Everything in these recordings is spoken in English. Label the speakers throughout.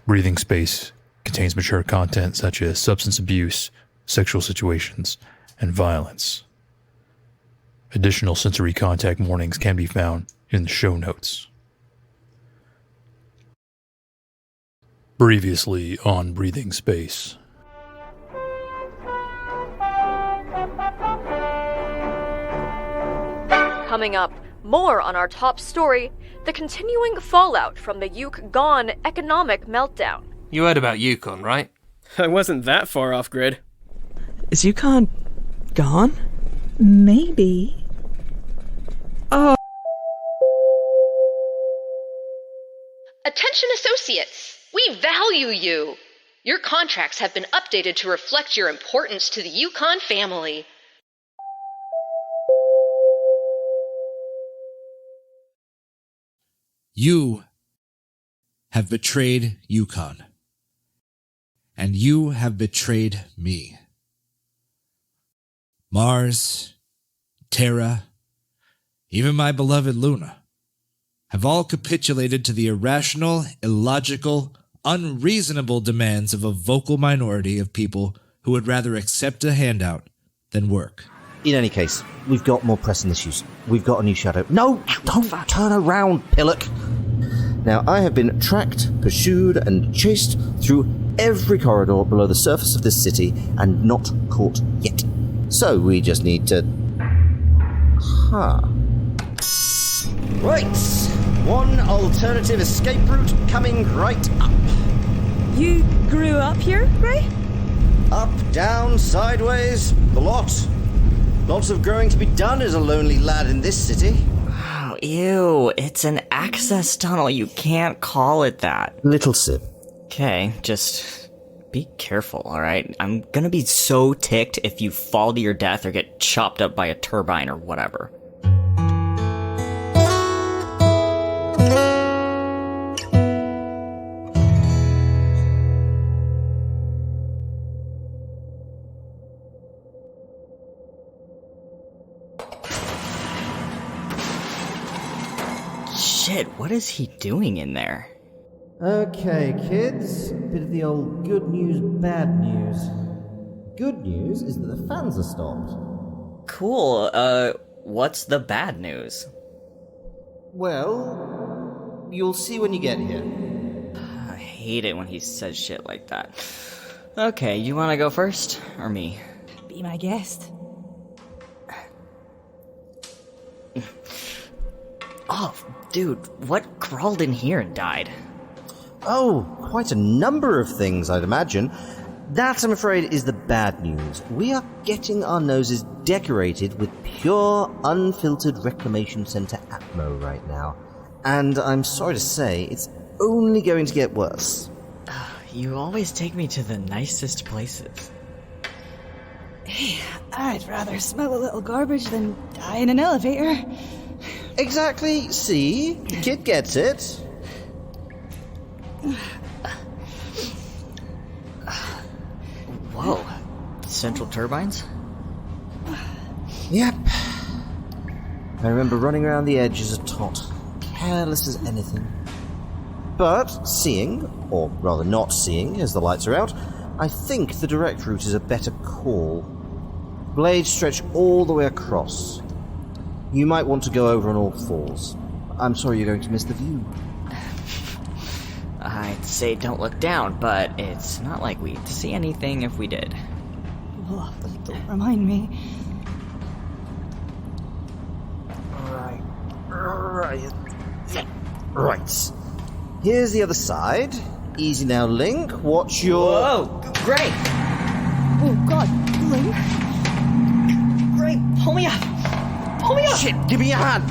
Speaker 1: Breathing space contains mature content such as substance abuse, sexual situations, and violence. Additional sensory contact warnings can be found in the show notes. Previously on Breathing Space.
Speaker 2: Coming up, more on our top story, the continuing fallout from the YuKon economic meltdown.
Speaker 3: You heard about YuKon, right?
Speaker 4: I wasn't that far off grid.
Speaker 5: Is YuKon gone?
Speaker 6: Maybe. Oh.
Speaker 7: Attention associates! We value you! Your contracts have been updated to reflect your importance to the YuKon family.
Speaker 8: You have betrayed YuKon. And you have betrayed me. Mars, Terra, even my beloved Luna, have all capitulated to the irrational, illogical, unreasonable demands of a vocal minority of people who would rather accept a handout than work.
Speaker 9: In any case, we've got more pressing issues. We've got a new shadow. No, don't turn around, Pillock. Now, I have been tracked, pursued, and chased through every corridor below the surface of this city and not caught yet. So we just need to... Right. One alternative escape route coming right up.
Speaker 6: You grew up here, Ray?
Speaker 9: Up, down, sideways, the lot. Lots of growing to be done as a lonely lad in this city.
Speaker 5: Oh, ew, it's an access tunnel. You can't call it that.
Speaker 9: Little sip.
Speaker 5: Okay, just be careful, alright? I'm gonna be so ticked if you fall to your death or get chopped up by a turbine or whatever. Shit, what is he doing in there?
Speaker 9: Okay, kids. Bit of the old good news, bad news. Good news is that the fans are stopped.
Speaker 5: Cool, what's the bad news?
Speaker 9: Well, you'll see when you get here.
Speaker 5: I hate it when he says shit like that. Okay, you wanna go first? Or me?
Speaker 6: Be my guest.
Speaker 5: Oh, dude, what crawled in here and died?
Speaker 9: Oh, quite a number of things, I'd imagine. That, I'm afraid, is the bad news. We are getting our noses decorated with pure, unfiltered Reclamation Center atmo right now. And I'm sorry to say, it's only going to get worse.
Speaker 5: You always take me to the nicest places.
Speaker 6: Hey, I'd rather smell a little garbage than die in an elevator.
Speaker 9: Exactly, see? The kid gets it.
Speaker 5: Whoa. Central turbines?
Speaker 9: Yep. I remember running around the edge as a tot, careless as anything. But seeing, or rather not seeing, as the lights are out, I think the direct route is a better call. Blades stretch all the way across. You might want to go over on all fours. I'm sorry you're going to miss the view.
Speaker 5: I'd say don't look down, but it's not like we'd see anything if we did.
Speaker 6: Oh, don't remind me.
Speaker 9: Right. Here's the other side. Easy now, Link. Watch your...
Speaker 5: Whoa! Great!
Speaker 6: Oh, God. Link?
Speaker 5: Great! Pull me up! Pull me up!
Speaker 9: Shit, give me your hand!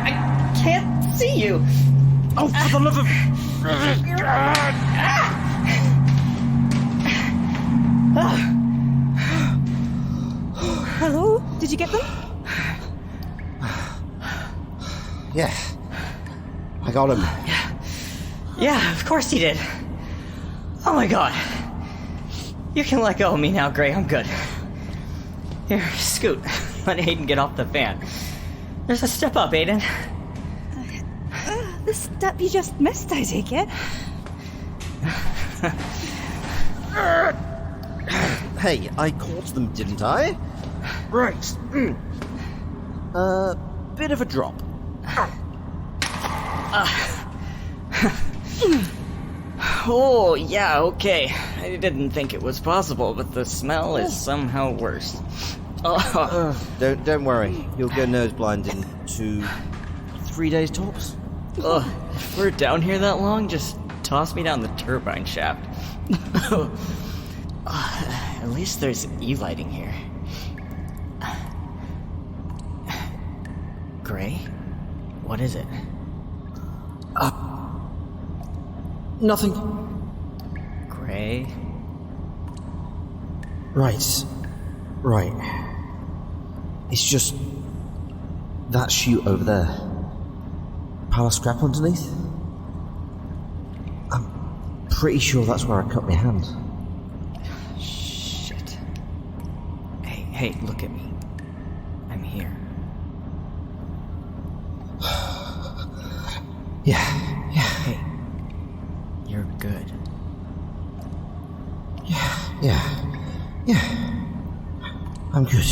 Speaker 5: I can't see you!
Speaker 9: Oh, for the love of...
Speaker 6: Hello? Did you get them?
Speaker 9: Yeah. I got him.
Speaker 5: Yeah, of course he did. Oh my god. You can let go of me now, Gray. I'm good. Here, scoot. Let Aiden get off the fan. There's a step up, Aiden.
Speaker 6: The step you just missed, I take it.
Speaker 9: Hey, I caught them, didn't I? Right. Bit of a drop.
Speaker 5: Oh, yeah, okay. I didn't think it was possible, but the smell is somehow worse.
Speaker 9: Don't worry. You'll go nose-blind in 3 days tops.
Speaker 5: If we're down here that long, just toss me down the turbine shaft. At least there's e-lighting here. Gray? What is it?
Speaker 9: Nothing.
Speaker 5: Gray?
Speaker 9: Right. It's just that chute over there. Pile of scrap underneath? I'm pretty sure that's where I cut my hand.
Speaker 5: Shit. Hey, look at me. I'm here.
Speaker 9: Yeah.
Speaker 5: Hey, you're good.
Speaker 9: Yeah. I'm good.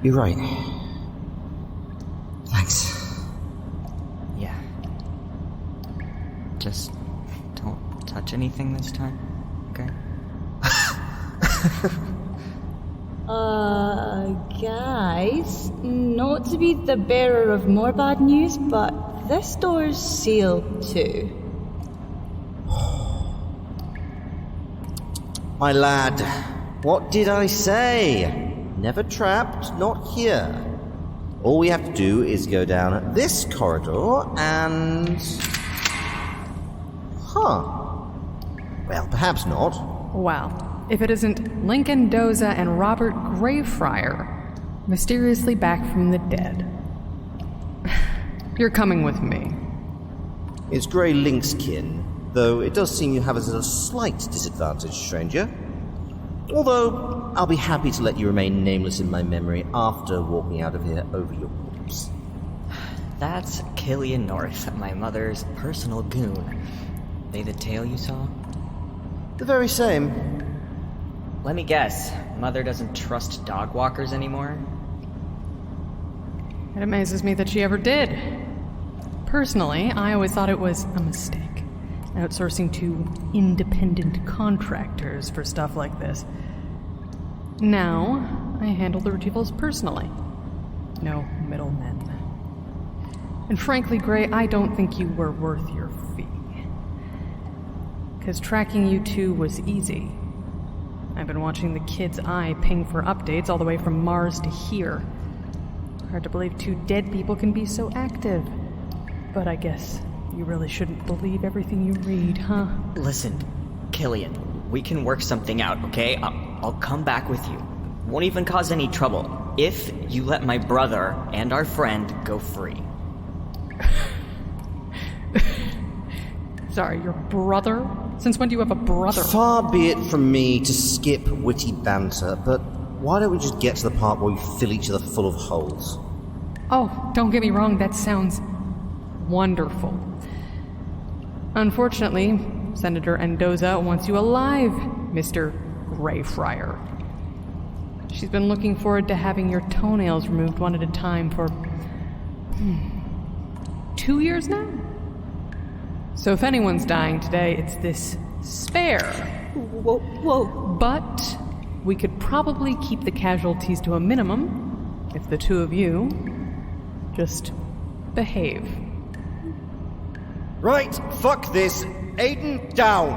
Speaker 9: You're right. Thanks.
Speaker 5: Yeah. Just don't touch anything this time, okay?
Speaker 6: Guys, not to be the bearer of more bad news, but this door's sealed too.
Speaker 9: My lad, what did I say? Never trapped, not here. All we have to do is go down this corridor and... Well, perhaps not.
Speaker 3: Well, if it isn't Lincoln Doza and Robert Greyfriar, mysteriously back from the dead. You're coming with me.
Speaker 9: It's Grey Lynxkin, though it does seem you have us at a slight disadvantage, stranger. Although, I'll be happy to let you remain nameless in my memory after walking out of here over your corpse.
Speaker 5: That's Killian North, my mother's personal goon. They the tail you saw?
Speaker 9: The very same.
Speaker 5: Let me guess, Mother doesn't trust dog walkers anymore?
Speaker 3: It amazes me that she ever did. Personally, I always thought it was a mistake. Outsourcing to independent contractors for stuff like this. Now, I handle the retrievals personally. No middlemen. And frankly, Gray, I don't think you were worth your fee. 'Cause tracking you two was easy. I've been watching the kid's eye ping for updates all the way from Mars to here. Hard to believe two dead people can be so active. But I guess you really shouldn't believe everything you read, huh?
Speaker 5: Listen, Killian, we can work something out, okay? I'll come back with you. Won't even cause any trouble if you let my brother and our friend go free.
Speaker 3: Sorry, your brother? Since when do you have a brother?
Speaker 9: Far be it from me to skip witty banter, but why don't we just get to the part where we fill each other full of holes?
Speaker 3: Oh, don't get me wrong, that sounds wonderful. Unfortunately, Senator Mendoza wants you alive, Mr. Greyfriar. She's been looking forward to having your toenails removed one at a time for 2 years now? So if anyone's dying today, it's this spare.
Speaker 6: Whoa.
Speaker 3: But we could probably keep the casualties to a minimum if the two of you just behave.
Speaker 9: Right, fuck this. Aiden, down!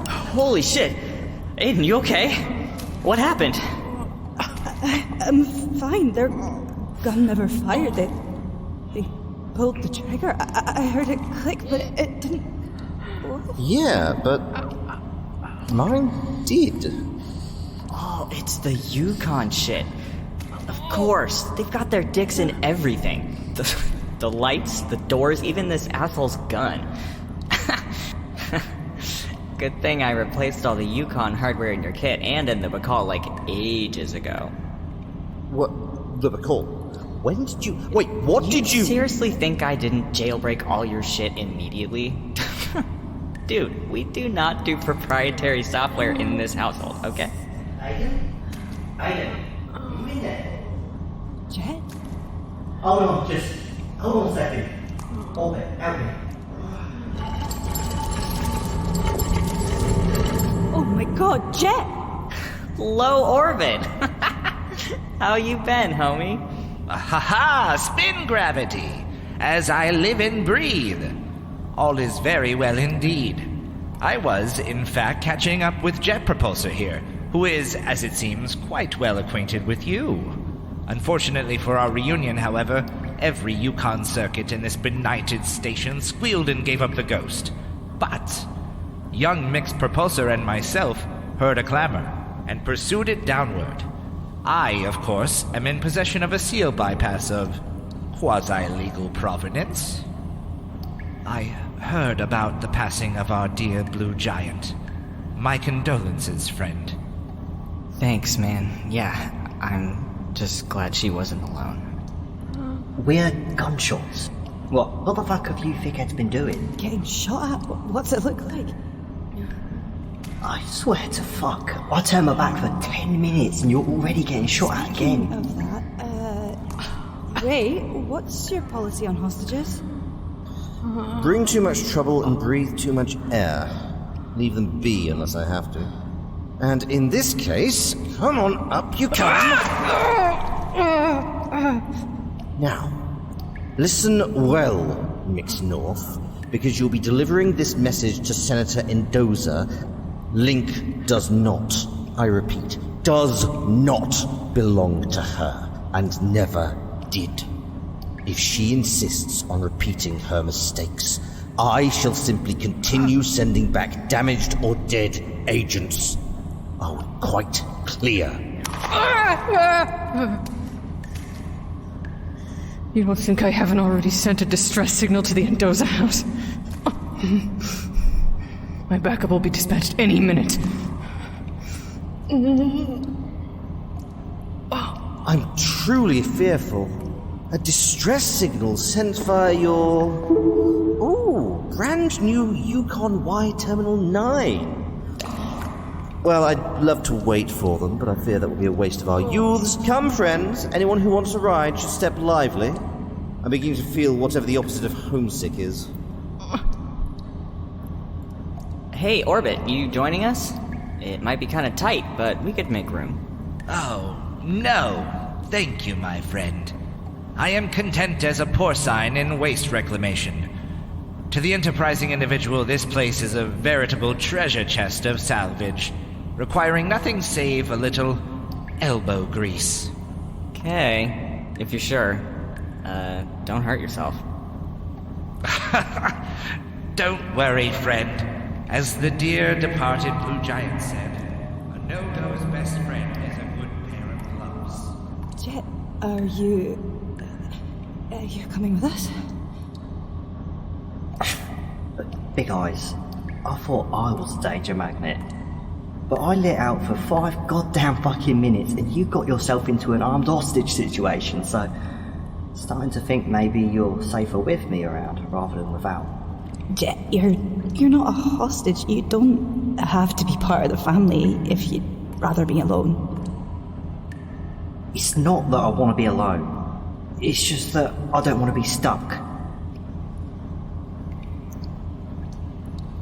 Speaker 5: Holy shit! Aiden, you okay? What happened?
Speaker 6: I'm fine. Their gun never fired. They pulled the trigger. I heard it click, but it didn't.
Speaker 9: Yeah, but mine did.
Speaker 5: Oh, it's the YuKon shit. Of course, they've got their dicks in everything. The lights, the doors, even this asshole's gun. Good thing I replaced all the YuKon hardware in your kit and in the Bacall like ages ago.
Speaker 9: What? The Bacall? When did you... Wait, what did you...
Speaker 5: seriously think I didn't jailbreak all your shit immediately? Dude, we do not do proprietary software in this household, okay?
Speaker 9: Aiden, you in there?
Speaker 6: Jet?
Speaker 9: Hold on a second. Hold it, out here.
Speaker 6: Oh my god, Jet!
Speaker 5: Low orbit! How you been, homie?
Speaker 8: Ha-ha! Spin gravity! As I live and breathe. All is very well indeed. I was, in fact, catching up with Jet Propulsor here, who is, as it seems, quite well acquainted with you. Unfortunately for our reunion, however, every YuKon circuit in this benighted station squealed and gave up the ghost. But young Mixed Propulsor and myself heard a clamor and pursued it downward. I, of course, am in possession of a seal bypass of quasi-legal provenance. I heard about the passing of our dear blue giant. My condolences, friend.
Speaker 5: Thanks, man. Yeah, I'm just glad she wasn't alone.
Speaker 10: We heard gunshots. What the fuck have you thickheads been doing?
Speaker 6: Getting shot at? What's it look like?
Speaker 10: I swear to fuck, I turned my back for 10 minutes and you're already getting shot at again.
Speaker 6: Of that, Ray, what's your policy on hostages?
Speaker 9: Bring too much trouble and breathe too much air. Leave them be unless I have to. And in this case, come on up you come. Now, listen well, Mixed North, because you'll be delivering this message to Senator Endoza. Link does not, I repeat, does not belong to her, and never did. If she insists on repeating her mistakes, I shall simply continue sending back damaged or dead agents. Oh, quite clear.
Speaker 3: You don't think I haven't already sent a distress signal to the Endoza house? My backup will be dispatched any minute.
Speaker 9: I'm truly fearful. A distress signal sent via your... Ooh, brand new YuKon Y Terminal 9. Well, I'd love to wait for them, but I fear that would be a waste of our youths. Come, friends. Anyone who wants a ride should step lively. I'm beginning to feel whatever the opposite of homesick is.
Speaker 5: Hey, Orbit, you joining us? It might be kind of tight, but we could make room.
Speaker 8: Oh, no. Thank you, my friend. I am content as a porcine in waste reclamation. To the enterprising individual, this place is a veritable treasure chest of salvage, requiring nothing save a little elbow grease.
Speaker 5: Okay, if you're sure. Don't hurt yourself.
Speaker 8: Don't worry, friend. As the dear departed Blue Giant said, a no-go's best friend is a good pair of gloves.
Speaker 6: Jet, are you coming with us?
Speaker 10: Big eyes. I thought I was a danger magnet. But I lit out for 5 goddamn fucking minutes and you got yourself into an armed hostage situation, so... starting to think maybe you're safer with me around rather than without.
Speaker 6: Jet, you're not a hostage. You don't have to be part of the family if you'd rather be alone.
Speaker 10: It's not that I want to be alone. It's just that I don't want to be stuck.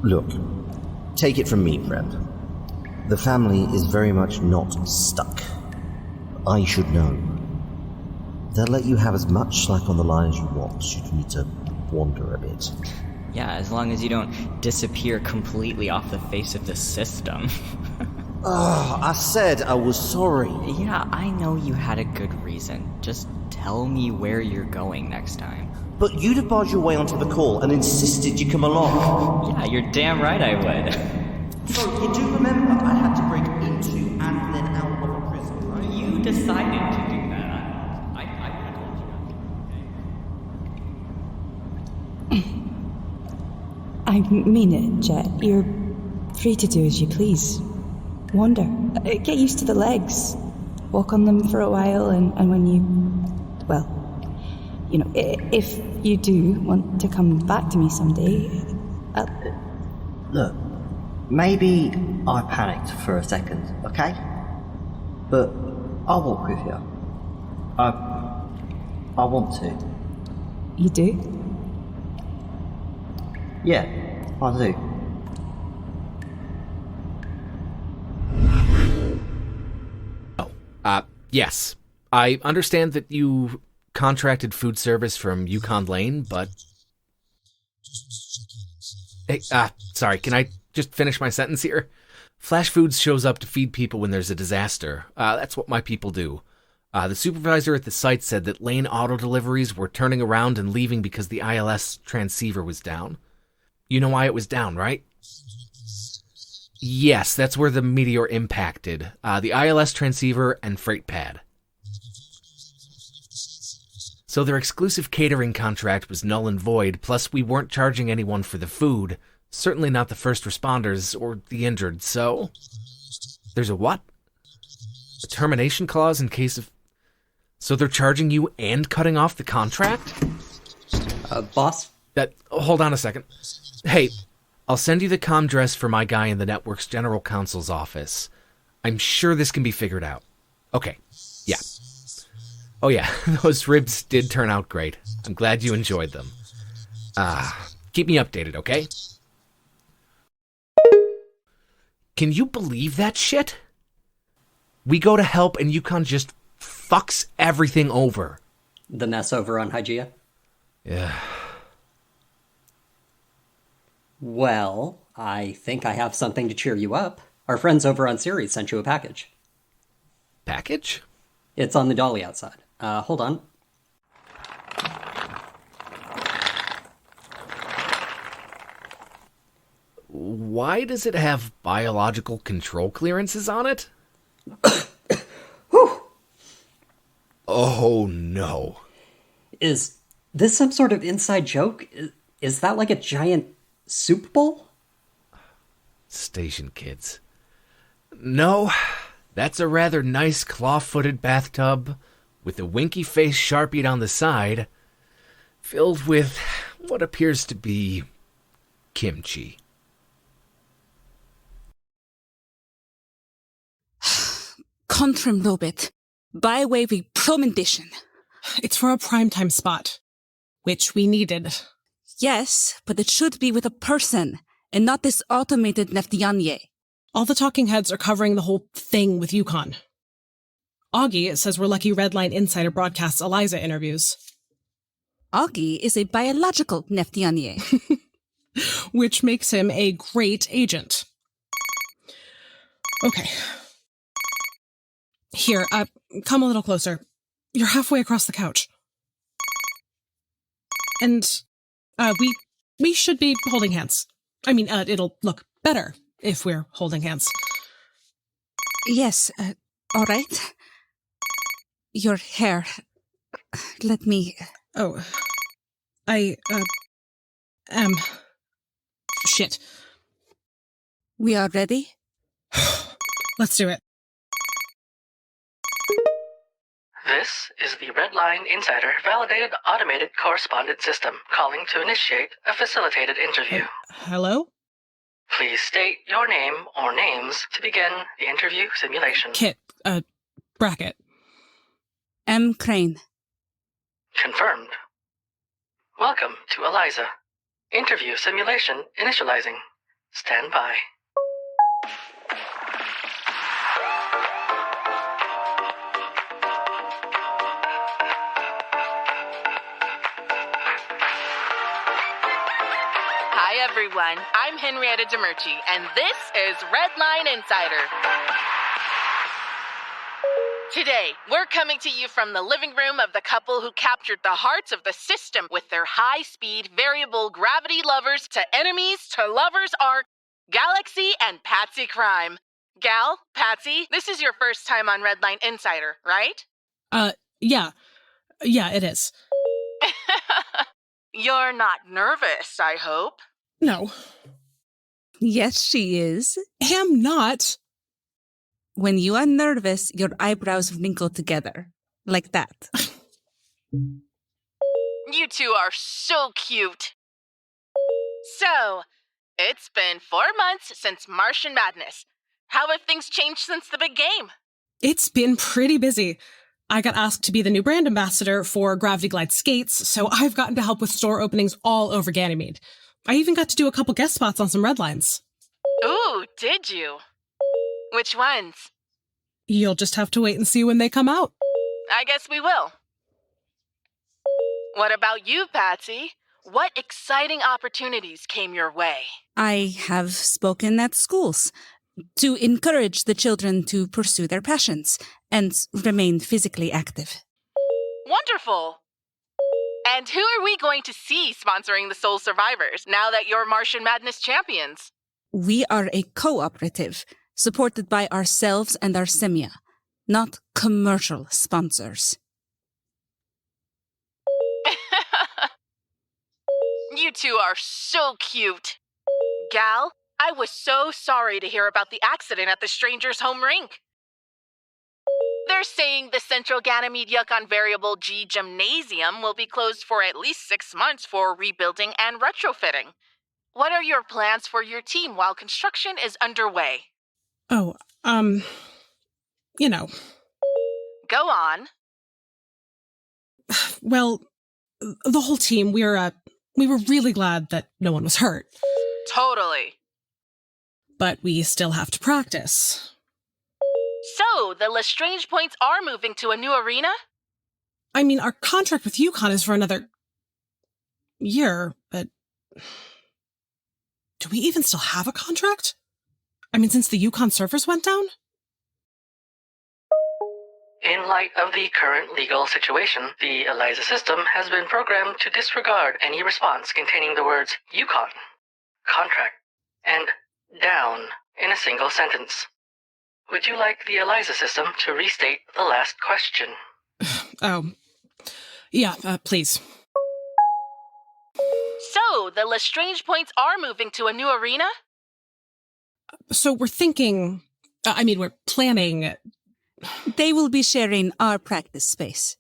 Speaker 9: Look, take it from me, friend. The family is very much not stuck. I should know. They'll let you have as much slack on the line as you want should you need to wander a bit.
Speaker 5: Yeah, as long as you don't disappear completely off the face of the system.
Speaker 9: Oh, I said I was sorry.
Speaker 5: Yeah, I know you had a good reason. Just tell me where you're going next time.
Speaker 9: But you'd have barged your way onto the call and insisted you come along.
Speaker 5: Yeah, you're damn right I would.
Speaker 9: So, you do remember I had to break into and then out of a prison, right?
Speaker 5: You decided to do that. I would have told you not to, okay?
Speaker 6: I mean it, Jet. You're free to do as you please. Wander. Get used to the legs. Walk on them for a while, and when you... well, If you do want to come back to me someday,
Speaker 10: Look, maybe I panicked for a second, okay? But I'll walk with you. I want to.
Speaker 6: you do?
Speaker 10: Yeah, I do.
Speaker 11: Yes. I understand that you contracted food service from YuKon Lane, but... Hey, sorry, can I just finish my sentence here? Flash Foods shows up to feed people when there's a disaster. That's what my people do. The supervisor at the site said that Lane auto deliveries were turning around and leaving because the ILS transceiver was down. You know why it was down, right? Yes, that's where the meteor impacted. The ILS transceiver and freight pad. So their exclusive catering contract was null and void, plus we weren't charging anyone for the food. Certainly not the first responders or the injured, so... There's a what? A termination clause in case of... So they're charging you and cutting off the contract?
Speaker 12: Boss?
Speaker 11: Hold on a second. Hey, I'll send you the commdress for my guy in the network's general counsel's office. I'm sure this can be figured out. Okay, yeah. Oh yeah, those ribs did turn out great. I'm glad you enjoyed them. Keep me updated, okay? Can you believe that shit? We go to help and YuKon just fucks everything over.
Speaker 12: The mess over on Hygeia?
Speaker 11: Yeah.
Speaker 12: Well, I think I have something to cheer you up. Our friends over on Ceres sent you a package.
Speaker 11: Package?
Speaker 12: It's on the dolly outside. Hold on.
Speaker 11: Why does it have biological control clearances on it? Oh no.
Speaker 12: Is this some sort of inside joke? Is that like a giant soup bowl?
Speaker 11: Station kids. No, that's a rather nice claw-footed bathtub with a winky face sharpied on the side, filled with what appears to be kimchi.
Speaker 13: Contrim Robit. By way we promendition.
Speaker 14: It's for a primetime spot, which we needed.
Speaker 13: Yes, but it should be with a person, and not this automated Neftianye.
Speaker 14: All the talking heads are covering the whole thing with YuKon. Augie says we're lucky Redline Insider broadcasts Eliza interviews.
Speaker 13: Augie is a biological Neftianye.
Speaker 14: Which makes him a great agent. Okay. Here, come a little closer. You're halfway across the couch. And, we should be holding hands. I mean, it'll look better if we're holding hands.
Speaker 13: Yes, all right. Your hair. Let me...
Speaker 14: Oh. Shit.
Speaker 13: We are ready?
Speaker 14: Let's do it.
Speaker 15: This is the Redline Insider Validated Automated Correspondence System calling to initiate a facilitated interview.
Speaker 14: Hello?
Speaker 15: Please state your name or names to begin the interview simulation.
Speaker 14: Kit, Brackett.
Speaker 13: M. Crane.
Speaker 15: Confirmed. Welcome to Eliza. Interview simulation initializing. Stand by.
Speaker 16: Hi everyone, I'm Henrietta Demerci, and this is Redline Insider. Today, we're coming to you from the living room of the couple who captured the hearts of the system with their high-speed, variable gravity lovers to enemies to lovers arc, Galaxy and Patsy Crime. Gal, Patsy, this is your first time on Redline Insider, right?
Speaker 14: Yeah. Yeah, it is.
Speaker 16: You're not nervous, I hope.
Speaker 14: No.
Speaker 13: Yes, she is.
Speaker 14: Am not.
Speaker 13: When you are nervous, your eyebrows wrinkle together. Like that.
Speaker 16: You two are so cute. So, it's been 4 months since Martian Madness. How have things changed since the big game?
Speaker 14: It's been pretty busy. I got asked to be the new brand ambassador for Gravity Glide skates, so I've gotten to help with store openings all over Ganymede. I even got to do a couple guest spots on some redlines.
Speaker 16: Ooh, did you? Which ones?
Speaker 14: You'll just have to wait and see when they come out.
Speaker 16: I guess we will. What about you, Patsy? What exciting opportunities came your way?
Speaker 13: I have spoken at schools to encourage the children to pursue their passions and remain physically active.
Speaker 16: Wonderful! And who are we going to see sponsoring the Soul Survivors now that you're Martian Madness champions?
Speaker 13: We are a cooperative supported by ourselves and our semia, not commercial sponsors.
Speaker 16: You two are so cute. Gal, I was so sorry to hear about the accident at the Stranger's home rink. They're saying the Central Ganymede YuKon Variable G Gymnasium will be closed for at least 6 months for rebuilding and retrofitting. What are your plans for your team while construction is underway?
Speaker 14: Oh, you know.
Speaker 16: Go on.
Speaker 14: Well, the whole team, we were really glad that no one was hurt.
Speaker 16: Totally.
Speaker 14: But we still have to practice.
Speaker 16: So, the Lestrange points are moving to a new arena?
Speaker 14: I mean, our contract with YuKon is for another year, but do we even still have a contract? I mean, since the YuKon servers went down?
Speaker 15: In light of the current legal situation, the ELIZA system has been programmed to disregard any response containing the words YuKon, contract, and down in a single sentence. Would you like the ELIZA system to restate the last question?
Speaker 14: Oh, yeah, please.
Speaker 16: So, the Lestrange points are moving to a new arena?
Speaker 14: So we're thinking, we're planning.
Speaker 13: They will be sharing our practice space.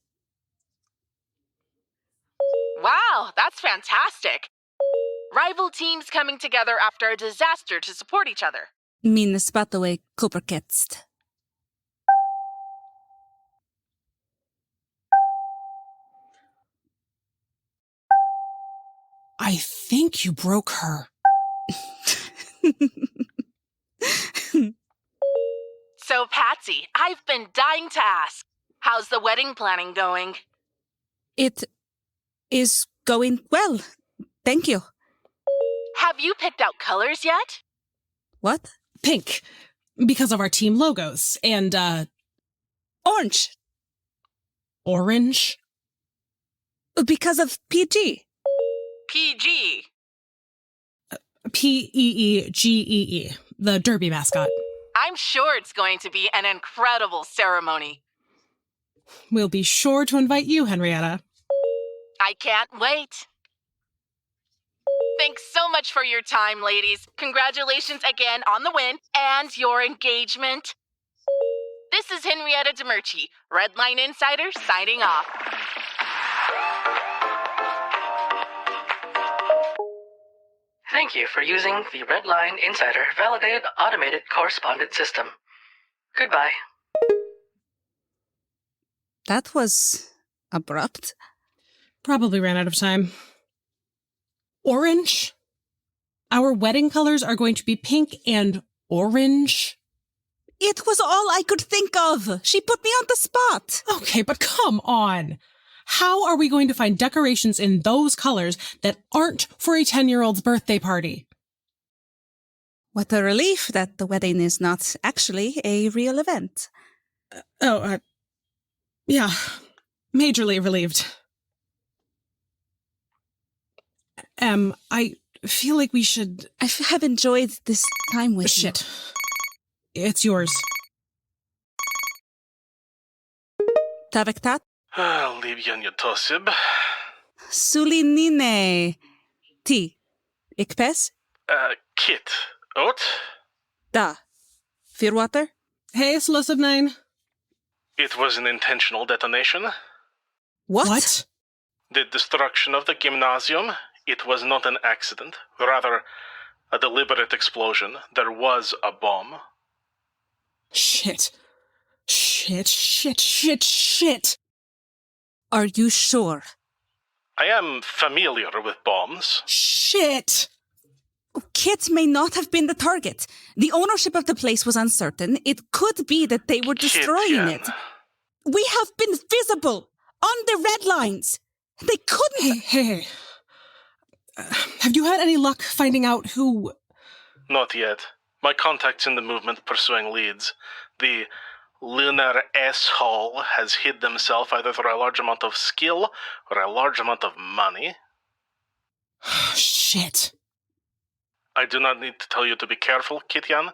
Speaker 16: Wow, that's fantastic. Rival teams coming together after a disaster to support each other.
Speaker 13: Min spataway kopperketst.
Speaker 14: I think you broke her.
Speaker 16: So, Patsy, I've been dying to ask, how's the wedding planning going?
Speaker 13: It is going well. Thank you.
Speaker 16: Have you picked out colors yet?
Speaker 13: What?
Speaker 14: Pink, because of our team logos, and,
Speaker 13: orange.
Speaker 14: Orange?
Speaker 13: Because of PG.
Speaker 16: PG.
Speaker 14: P-E-E-G-E-E, the Derby mascot.
Speaker 16: I'm sure it's going to be an incredible ceremony.
Speaker 14: We'll be sure to invite you, Henrietta.
Speaker 16: I can't wait. Thanks so much for your time, ladies. Congratulations again on the win and your engagement. This is Henrietta Demerci, Redline Insider, signing off.
Speaker 15: Thank you for using the Redline Insider Validated Automated Correspondence System. Goodbye.
Speaker 13: That was abrupt.
Speaker 14: Probably ran out of time. Orange? Our wedding colors are going to be pink and orange?
Speaker 13: It was all I could think of. She put me on the spot.
Speaker 14: Okay, but come on. How are we going to find decorations in those colors that aren't for a 10-year-old's birthday party?
Speaker 13: What a relief that the wedding is not actually a real event.
Speaker 14: Yeah, majorly relieved. I feel like we should...
Speaker 13: I have enjoyed this time with you.
Speaker 14: Shit. It's yours.
Speaker 13: Tavektat?
Speaker 17: Libyan Yatosib.
Speaker 13: Sulinine. Ti. Ikpes?
Speaker 17: Kit. Ot?
Speaker 13: Da. Firwater?
Speaker 14: Hey, Slosib 9.
Speaker 17: It was an intentional detonation.
Speaker 13: What?
Speaker 17: The destruction of the gymnasium, it was not an accident, rather a deliberate explosion. There was a bomb.
Speaker 14: Shit.
Speaker 13: Are you sure?
Speaker 17: I am familiar with bombs.
Speaker 14: Shit!
Speaker 13: Kit may not have been the target. The ownership of the place was uncertain. It could be that they were destroying it. We have been visible on the red lines. They couldn't...
Speaker 14: Hey. Have you had any luck finding out who...
Speaker 17: Not yet. My contacts in the movement pursuing leads. The lunar asshole has hid himself either through a large amount of skill or a large amount of money.
Speaker 14: Shit.
Speaker 17: I do not need to tell you to be careful, Kityan,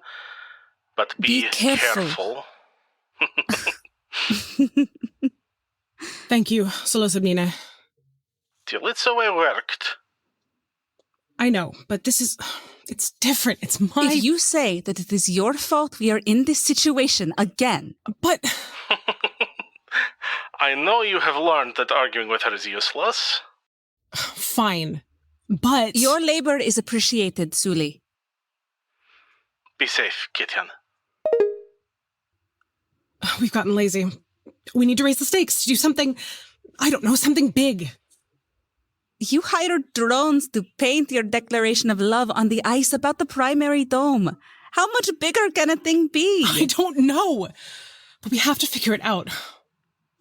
Speaker 17: but be careful.
Speaker 14: Thank you, Solosabnina.
Speaker 17: Till it's the way it worked.
Speaker 14: I know, but it's different. It's my...
Speaker 13: If you say that it is your fault we are in this situation again...
Speaker 14: But...
Speaker 17: I know you have learned that arguing with her is useless.
Speaker 14: Fine, but...
Speaker 13: Your labor is appreciated, Suli.
Speaker 17: Be safe, Kityan.
Speaker 14: We've gotten lazy. We need to raise the stakes, to do something... I don't know, something big.
Speaker 13: You hired drones to paint your declaration of love on the ice about the primary dome. How much bigger can a thing be?
Speaker 14: I don't know. But we have to figure it out.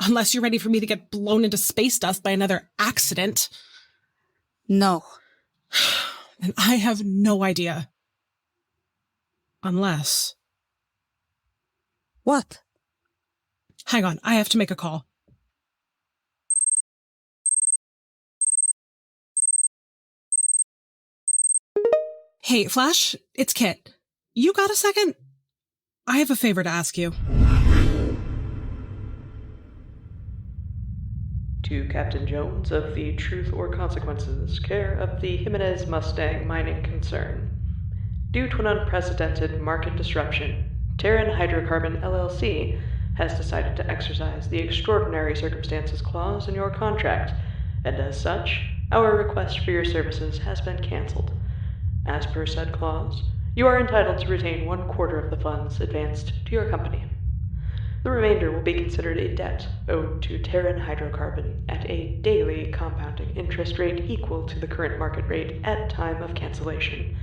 Speaker 14: Unless you're ready for me to get blown into space dust by another accident.
Speaker 13: No.
Speaker 14: And I have no idea. Unless...
Speaker 13: What?
Speaker 14: Hang on, I have to make a call. Hey, Flash, it's Kit. You got a second? I have a favor to ask you.
Speaker 18: To Captain Jones of the Truth or Consequences, care of the Jimenez Mustang mining concern. Due to an unprecedented market disruption, Terran Hydrocarbon LLC has decided to exercise the Extraordinary Circumstances clause in your contract, and as such, our request for your services has been cancelled. As per said clause, you are entitled to retain 1/4 of the funds advanced to your company. The remainder will be considered a debt owed to Terran Hydrocarbon at a daily compounding interest rate equal to the current market rate at time of cancellation.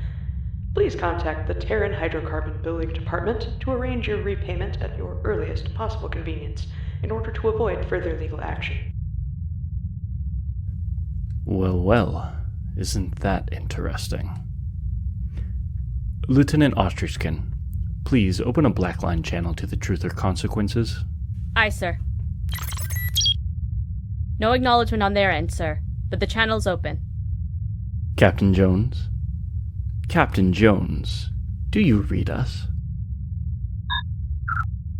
Speaker 18: Please contact the Terran Hydrocarbon Billing Department to arrange your repayment at your earliest possible convenience in order to avoid further legal action.
Speaker 19: Well, isn't that interesting? Lieutenant Ostrichkin, please open a Blackline channel to the Truth or Consequences.
Speaker 20: Aye, sir. No acknowledgement on their end, sir, but the channel's open.
Speaker 19: Captain Jones? Captain Jones, do you read us?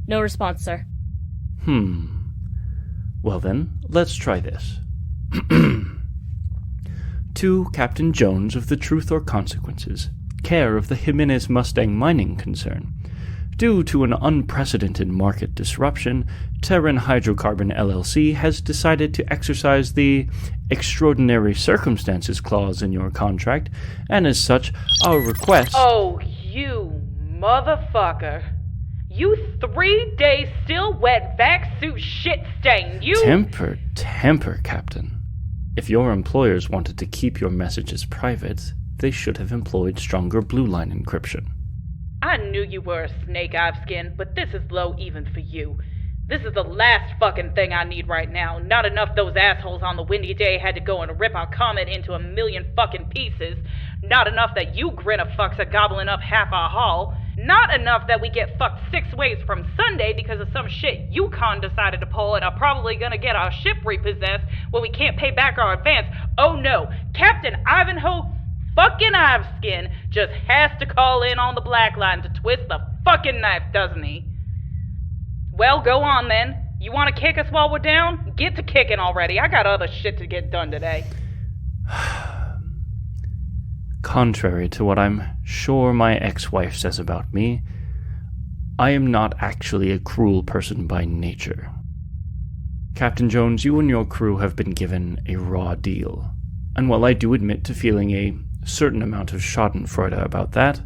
Speaker 20: No response, sir.
Speaker 19: Well then, let's try this. To Captain Jones of the Truth or Consequences, care of the Jimenez Mustang mining concern. Due to an unprecedented market disruption, Terran Hydrocarbon LLC has decided to exercise the Extraordinary Circumstances clause in your contract, and as such, our request...
Speaker 16: Oh, you motherfucker. You 3-day still wet vac suit shit stain, you...
Speaker 19: Temper, Captain. If your employers wanted to keep your messages private, they should have employed stronger blue line encryption.
Speaker 16: I knew you were a snake, Skin, but this is low even for you. This is the last fucking thing I need right now. Not enough those assholes on the windy day had to go and rip our comet into a million fucking pieces. Not enough that you grin a fucks are gobbling up half our haul. Not enough that we get fucked 6 ways from Sunday because of some shit YuKon decided to pull and are probably gonna get our ship repossessed when we can't pay back our advance. Oh no, Captain Ivanhoe fucking Iveskin just has to call in on the black line to twist the fucking knife, doesn't he? Well, go on then. You want to kick us while we're down? Get to kicking already. I got other shit to get done today.
Speaker 19: Contrary to what I'm sure my ex-wife says about me, I am not actually a cruel person by nature. Captain Jones, you and your crew have been given a raw deal. And while I do admit to feeling a certain amount of schadenfreude about that,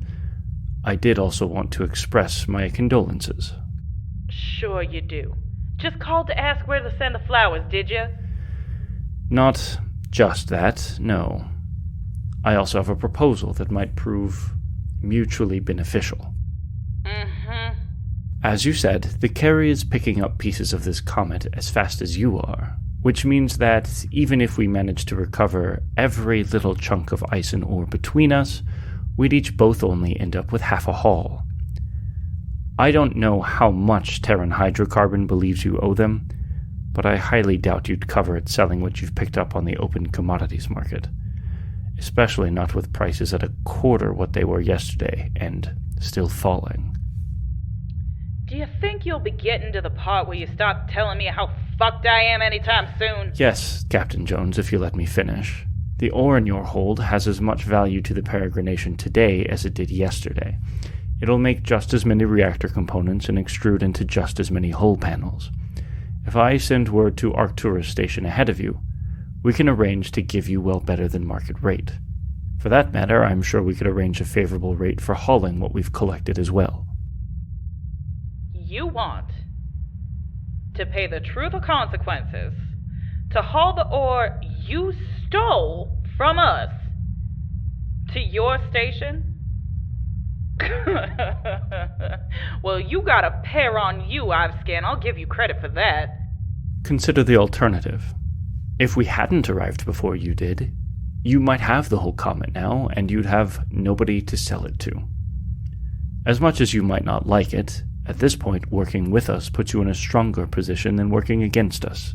Speaker 19: I did also want to express my condolences.
Speaker 16: Sure you do. Just called to ask where to send the flowers, did you?
Speaker 19: Not just that, no. I also have a proposal that might prove mutually beneficial. As you said, the carry is picking up pieces of this comet as fast as you are, which means that even if we manage to recover every little chunk of ice and ore between us, we'd each both only end up with half a haul. I don't know how much Terran hydrocarbon believes you owe them, but I highly doubt you'd cover it selling what you've picked up on the open commodities market, especially not with prices at a quarter what they were yesterday and still falling.
Speaker 16: Do you think you'll be getting to the part where you start telling me how fucked I am anytime soon?
Speaker 19: Yes, Captain Jones, if you let me finish. The ore in your hold has as much value to the Peregrination today as it did yesterday. It'll make just as many reactor components and extrude into just as many hull panels. If I send word to Arcturus Station ahead of you, we can arrange to give you well better than market rate. For that matter, I'm sure we could arrange a favorable rate for hauling what we've collected as well.
Speaker 16: You want to pay the truth or consequences to haul the ore you stole from us to your station? Well, you got a pair on you, Ivescan. I'll give you credit for that.
Speaker 19: Consider the alternative. If we hadn't arrived before you did, you might have the whole comet now, and you'd have nobody to sell it to. As much as you might not like it, at this point, working with us puts you in a stronger position than working against us.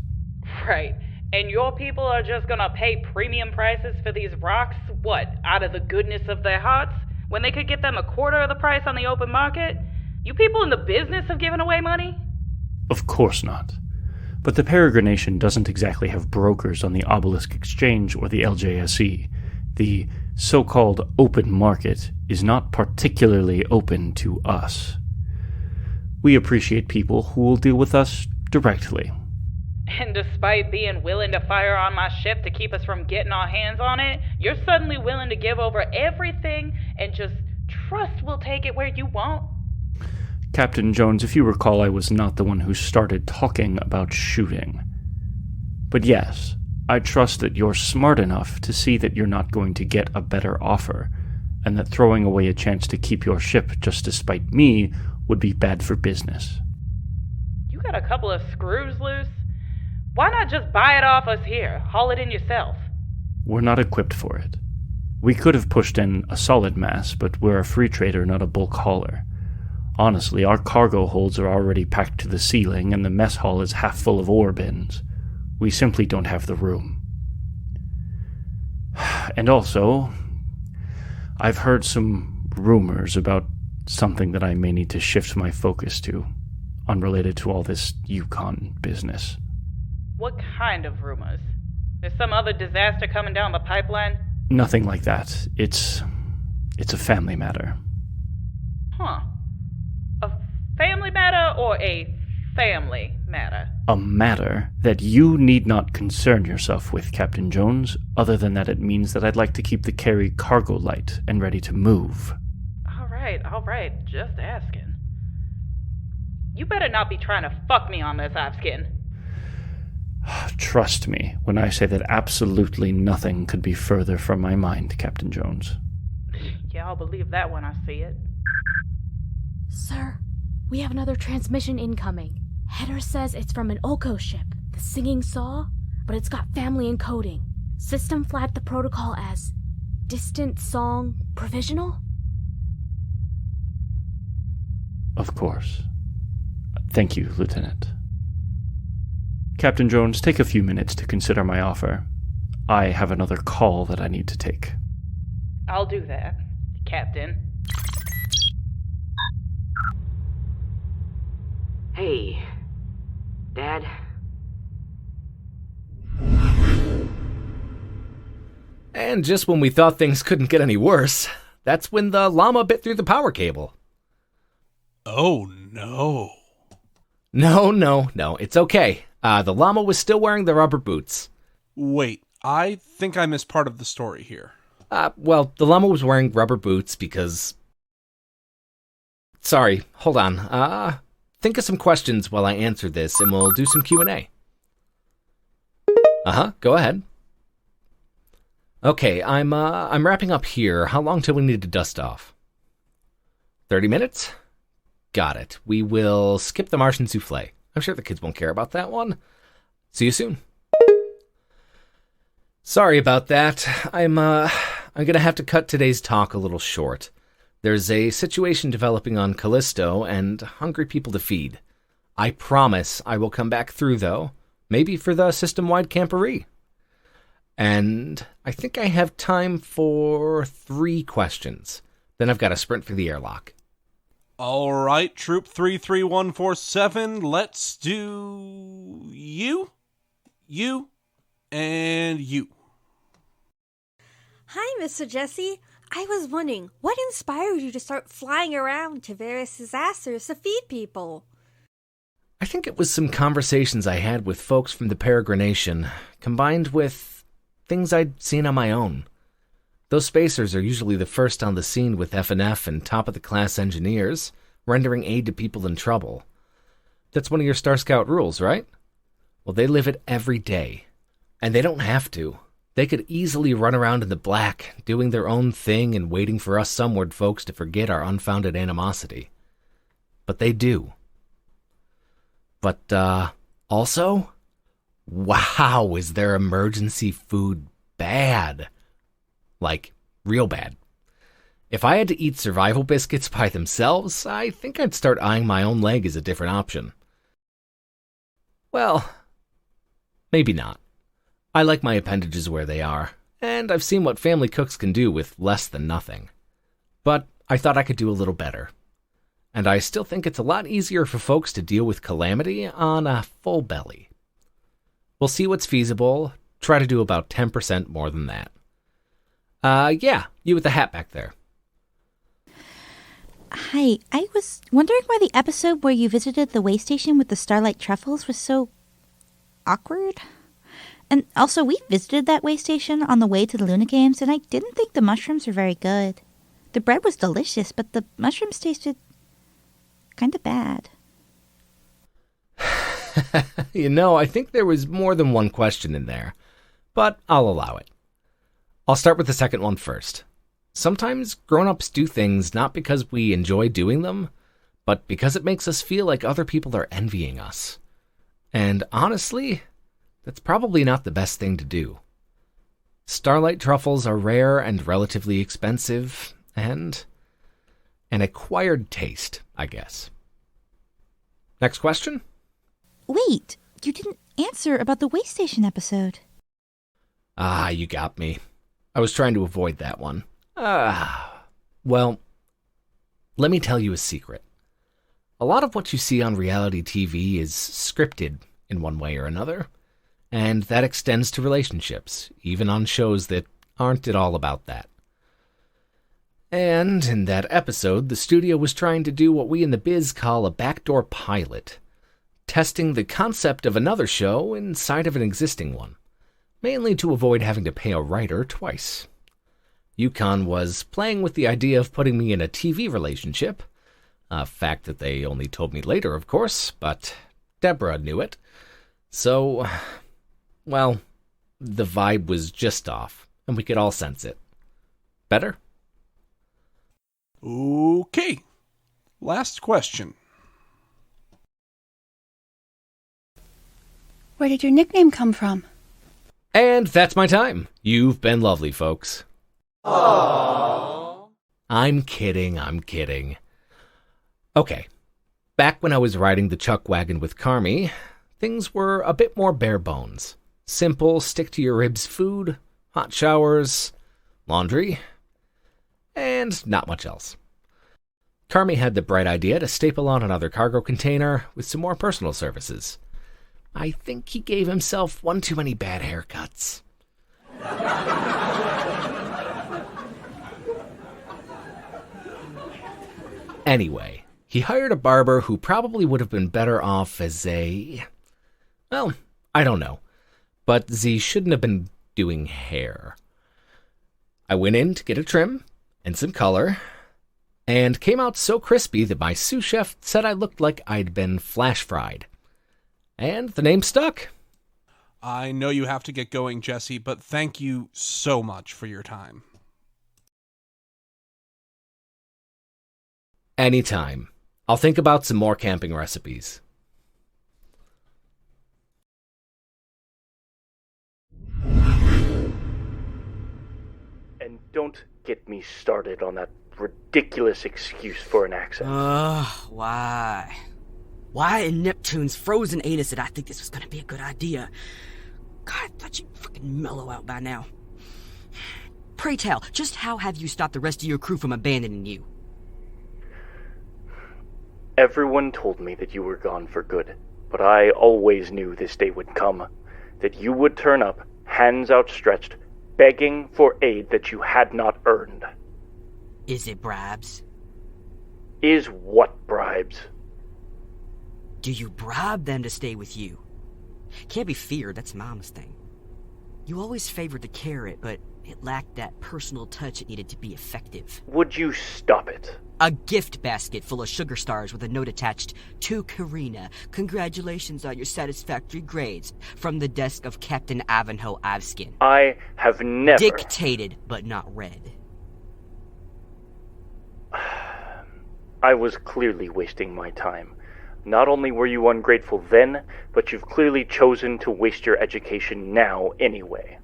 Speaker 16: Right. And your people are just gonna pay premium prices for these rocks, what, out of the goodness of their hearts? When they could get them a quarter of the price on the open market? You people in the business of giving away money?
Speaker 19: Of course not. But the Peregrination doesn't exactly have brokers on the Obelisk Exchange or the LJSE. The so-called open market is not particularly open to us. We appreciate people who will deal with us directly.
Speaker 16: And despite being willing to fire on my ship to keep us from getting our hands on it, you're suddenly willing to give over everything and just trust we'll take it where you won't?
Speaker 19: Captain Jones, if you recall, I was not the one who started talking about shooting. But yes, I trust that you're smart enough to see that you're not going to get a better offer, and that throwing away a chance to keep your ship just to spite me would be bad for business.
Speaker 16: You got a couple of screws loose? Why not just buy it off us here? Haul it in yourself.
Speaker 19: We're not equipped for it. We could have pushed in a solid mass, but we're a free trader, not a bulk hauler. Honestly, our cargo holds are already packed to the ceiling, and the mess hall is half full of ore bins. We simply don't have the room. And also, I've heard some rumors about something that I may need to shift my focus to, unrelated to all this YuKon business.
Speaker 16: What kind of rumors? There's some other disaster coming down the pipeline?
Speaker 19: Nothing like that. It's a family matter.
Speaker 16: Huh. A family matter or a family matter?
Speaker 19: A matter that you need not concern yourself with, Captain Jones, other than that it means that I'd like to keep the carry cargo light and ready to move.
Speaker 16: All right, just asking. You better not be trying to fuck me on this, Iveskin.
Speaker 19: Trust me when I say that absolutely nothing could be further from my mind, Captain Jones.
Speaker 16: Yeah, I'll believe that when I see it.
Speaker 20: Sir, we have another transmission incoming. Header says it's from an Oko ship, the Singing Saw, but it's got family encoding. System flagged the protocol as distant song provisional?
Speaker 19: Of course. Thank you, Lieutenant. Captain Jones, take a few minutes to consider my offer. I have another call that I need to take.
Speaker 16: I'll do that, Captain.
Speaker 21: Hey, Dad?
Speaker 11: And just when we thought things couldn't get any worse, that's when the llama bit through the power cable.
Speaker 1: Oh, no.
Speaker 11: No, it's okay. The llama was still wearing the rubber boots.
Speaker 2: Wait, I think I missed part of the story here.
Speaker 11: Well, the llama was wearing rubber boots because... Sorry, hold on. Think of some questions while I answer this, and we'll do some Q&A. Go ahead. Okay, I'm wrapping up here. How long till we need to dust off? 30 minutes? Got it. We will skip the Martian souffle. I'm sure the kids won't care about that one. See you soon. Sorry about that. I'm gonna have to cut today's talk a little short. There's a situation developing on Callisto and hungry people to feed. I promise I will come back through, though. Maybe for the system-wide camporee. And I think I have time for 3 questions. Then I've got to sprint for the airlock.
Speaker 2: All right, Troop 33147, let's do you, and you.
Speaker 22: Hi, Mr. Jesse. I was wondering, what inspired you to start flying around to various disasters to feed people?
Speaker 11: I think it was some conversations I had with folks from the Peregrination, combined with things I'd seen on my own. Those spacers are usually the first on the scene with F&F and top-of-the-class engineers, rendering aid to people in trouble. That's one of your Star Scout rules, right? Well, they live it every day. And they don't have to. They could easily run around in the black, doing their own thing and waiting for us Sumward folks to forget our unfounded animosity. But they do. But, also, wow, is their emergency food bad. Like, real bad. If I had to eat survival biscuits by themselves, I think I'd start eyeing my own leg as a different option. Well, maybe not. I like my appendages where they are, and I've seen what family cooks can do with less than nothing. But I thought I could do a little better. And I still think it's a lot easier for folks to deal with calamity on a full belly. We'll see what's feasible, try to do about 10% more than that. Yeah, you with the hat back there.
Speaker 23: Hi, I was wondering why the episode where you visited the way station with the Starlight Truffles was so awkward. And also, we visited that way station on the way to the Luna Games, and I didn't think the mushrooms were very good. The bread was delicious, but the mushrooms tasted kind of bad.
Speaker 11: You know, I think there was more than one question in there, but I'll allow it. I'll start with the second one first. Sometimes grown-ups do things not because we enjoy doing them, but because it makes us feel like other people are envying us. And honestly, that's probably not the best thing to do. Starlight truffles are rare and relatively expensive, and an acquired taste, I guess. Next question?
Speaker 23: Wait, you didn't answer about the way station episode.
Speaker 11: Ah, you got me. I was trying to avoid that one. Well, let me tell you a secret. A lot of what you see on reality TV is scripted in one way or another, and that extends to relationships, even on shows that aren't at all about that. And in that episode, the studio was trying to do what we in the biz call a backdoor pilot, testing the concept of another show inside of an existing one, mainly to avoid having to pay a writer twice. YuKon was playing with the idea of putting me in a TV relationship, a fact that they only told me later, of course, but Deborah knew it. So, well, the vibe was just off, and we could all sense it. Better?
Speaker 2: Okay. Last question.
Speaker 24: Where did your nickname come from?
Speaker 11: And that's my time. You've been lovely, folks.
Speaker 24: Aww.
Speaker 11: I'm kidding. Okay. Back when I was riding the chuck wagon with Carmi, things were a bit more bare bones. Simple, stick-to-your-ribs food, hot showers, laundry, and not much else. Carmi had the bright idea to staple on another cargo container with some more personal services. I think he gave himself one too many bad haircuts. Anyway, he hired a barber who probably would have been better off as a Well, I don't know. But Z shouldn't have been doing hair. I went in to get a trim and some color, and came out so crispy that my sous chef said I looked like I'd been flash fried. And the name stuck.
Speaker 2: I know you have to get going, Jesse, but thank you so much for your time.
Speaker 11: Anytime. I'll think about some more camping recipes.
Speaker 19: And don't get me started on that ridiculous excuse for an accent.
Speaker 3: Why? Why in Neptune's frozen anus did I think this was gonna be a good idea? God, I thought you'd fucking mellow out by now. Pray tell, just how have you stopped the rest of your crew from abandoning you?
Speaker 19: Everyone told me that you were gone for good, but I always knew this day would come. That you would turn up, hands outstretched, begging for aid that you had not earned.
Speaker 3: Is it bribes?
Speaker 19: Is what bribes?
Speaker 3: Do you bribe them to stay with you? Can't be fear, that's Mama's thing. You always favored the carrot, but it lacked that personal touch it needed to be effective.
Speaker 19: Would you stop it?
Speaker 3: A gift basket full of sugar stars with a note attached, "To Karina, congratulations on your satisfactory grades. From the desk of Captain Ivanhoe Iveskin."
Speaker 19: I have never...
Speaker 3: Dictated, but not read.
Speaker 19: I was clearly wasting my time. Not only were you ungrateful then, but you've clearly chosen to waste your education now anyway.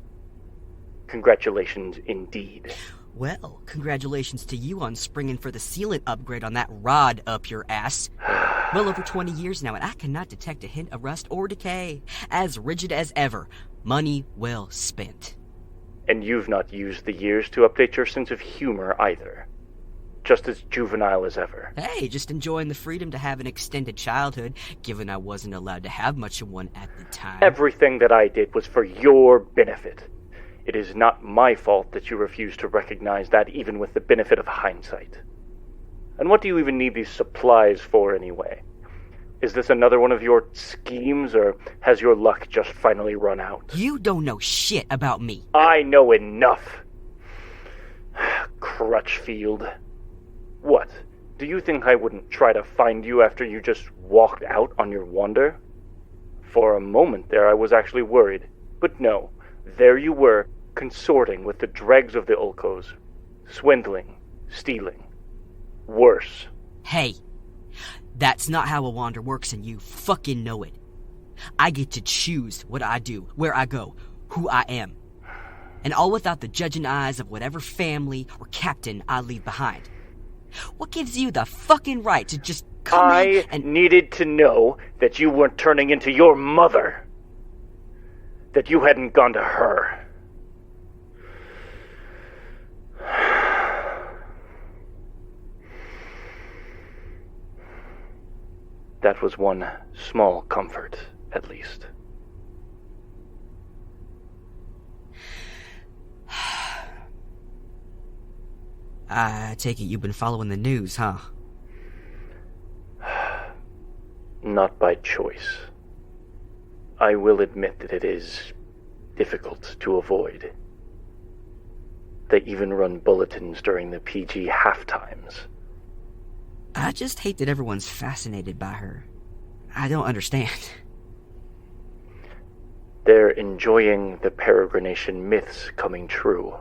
Speaker 19: Congratulations indeed.
Speaker 3: Well, congratulations to you on springing for the sealant upgrade on that rod up your ass. Well over 20 years now, and I cannot detect a hint of rust or decay. As rigid as ever. Money well spent.
Speaker 19: And you've not used the years to update your sense of humor either. Just as juvenile as ever.
Speaker 3: Hey, just enjoying the freedom to have an extended childhood, given I wasn't allowed to have much of one at the time.
Speaker 19: Everything that I did was for your benefit. It is not my fault that you refuse to recognize that, even with the benefit of hindsight. And what do you even need these supplies for anyway? Is this another one of your schemes, or has your luck just finally run out?
Speaker 3: You don't know shit about me.
Speaker 19: I know enough. Crutchfield. What? Do you think I wouldn't try to find you after you just walked out on your wander? For a moment there I was actually worried. But no, there you were, consorting with the dregs of the Ulcos. Swindling, stealing. Worse.
Speaker 3: Hey, that's not how a wander works, and you fucking know it. I get to choose what I do, where I go, who I am. And all without the judging eyes of whatever family or captain I leave behind. What gives you the fucking right to just come in and...
Speaker 19: needed to know that you weren't turning into your mother. That you hadn't gone to her. That was one small comfort, at least.
Speaker 3: I take it you've been following the news, huh?
Speaker 19: Not by choice. I will admit that it is difficult to avoid. They even run bulletins during the PG half-times.
Speaker 3: I just hate that everyone's fascinated by her. I don't understand.
Speaker 19: They're enjoying the peregrination myths coming true.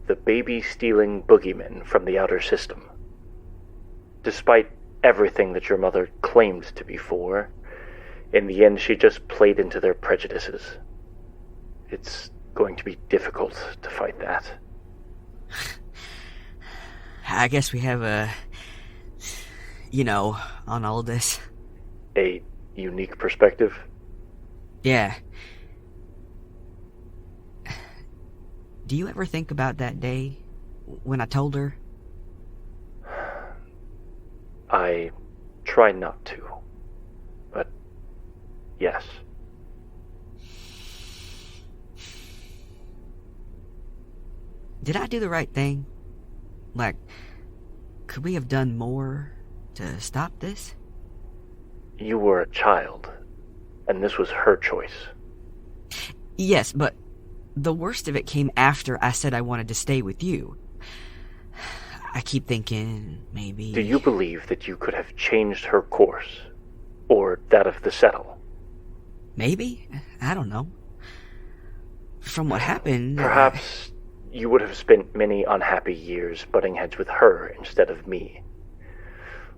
Speaker 19: The baby-stealing boogeymen from the outer system. Despite everything that your mother claimed to be for, in the end she just played into their prejudices. It's going to be difficult to fight that.
Speaker 3: I guess we have on all of this.
Speaker 19: A unique perspective?
Speaker 3: Yeah. Do you ever think about that day when I told her?
Speaker 19: I try not to. But, yes.
Speaker 3: Did I do the right thing? Like, could we have done more to stop this?
Speaker 19: You were a child,
Speaker 4: and this was her choice.
Speaker 3: Yes, but the worst of it came after I said I wanted to stay with you. I keep thinking, maybe...
Speaker 4: Do you believe that you could have changed her course? Or that of the settle?
Speaker 3: Maybe? I don't know. From what happened...
Speaker 4: Perhaps you would have spent many unhappy years butting heads with her instead of me.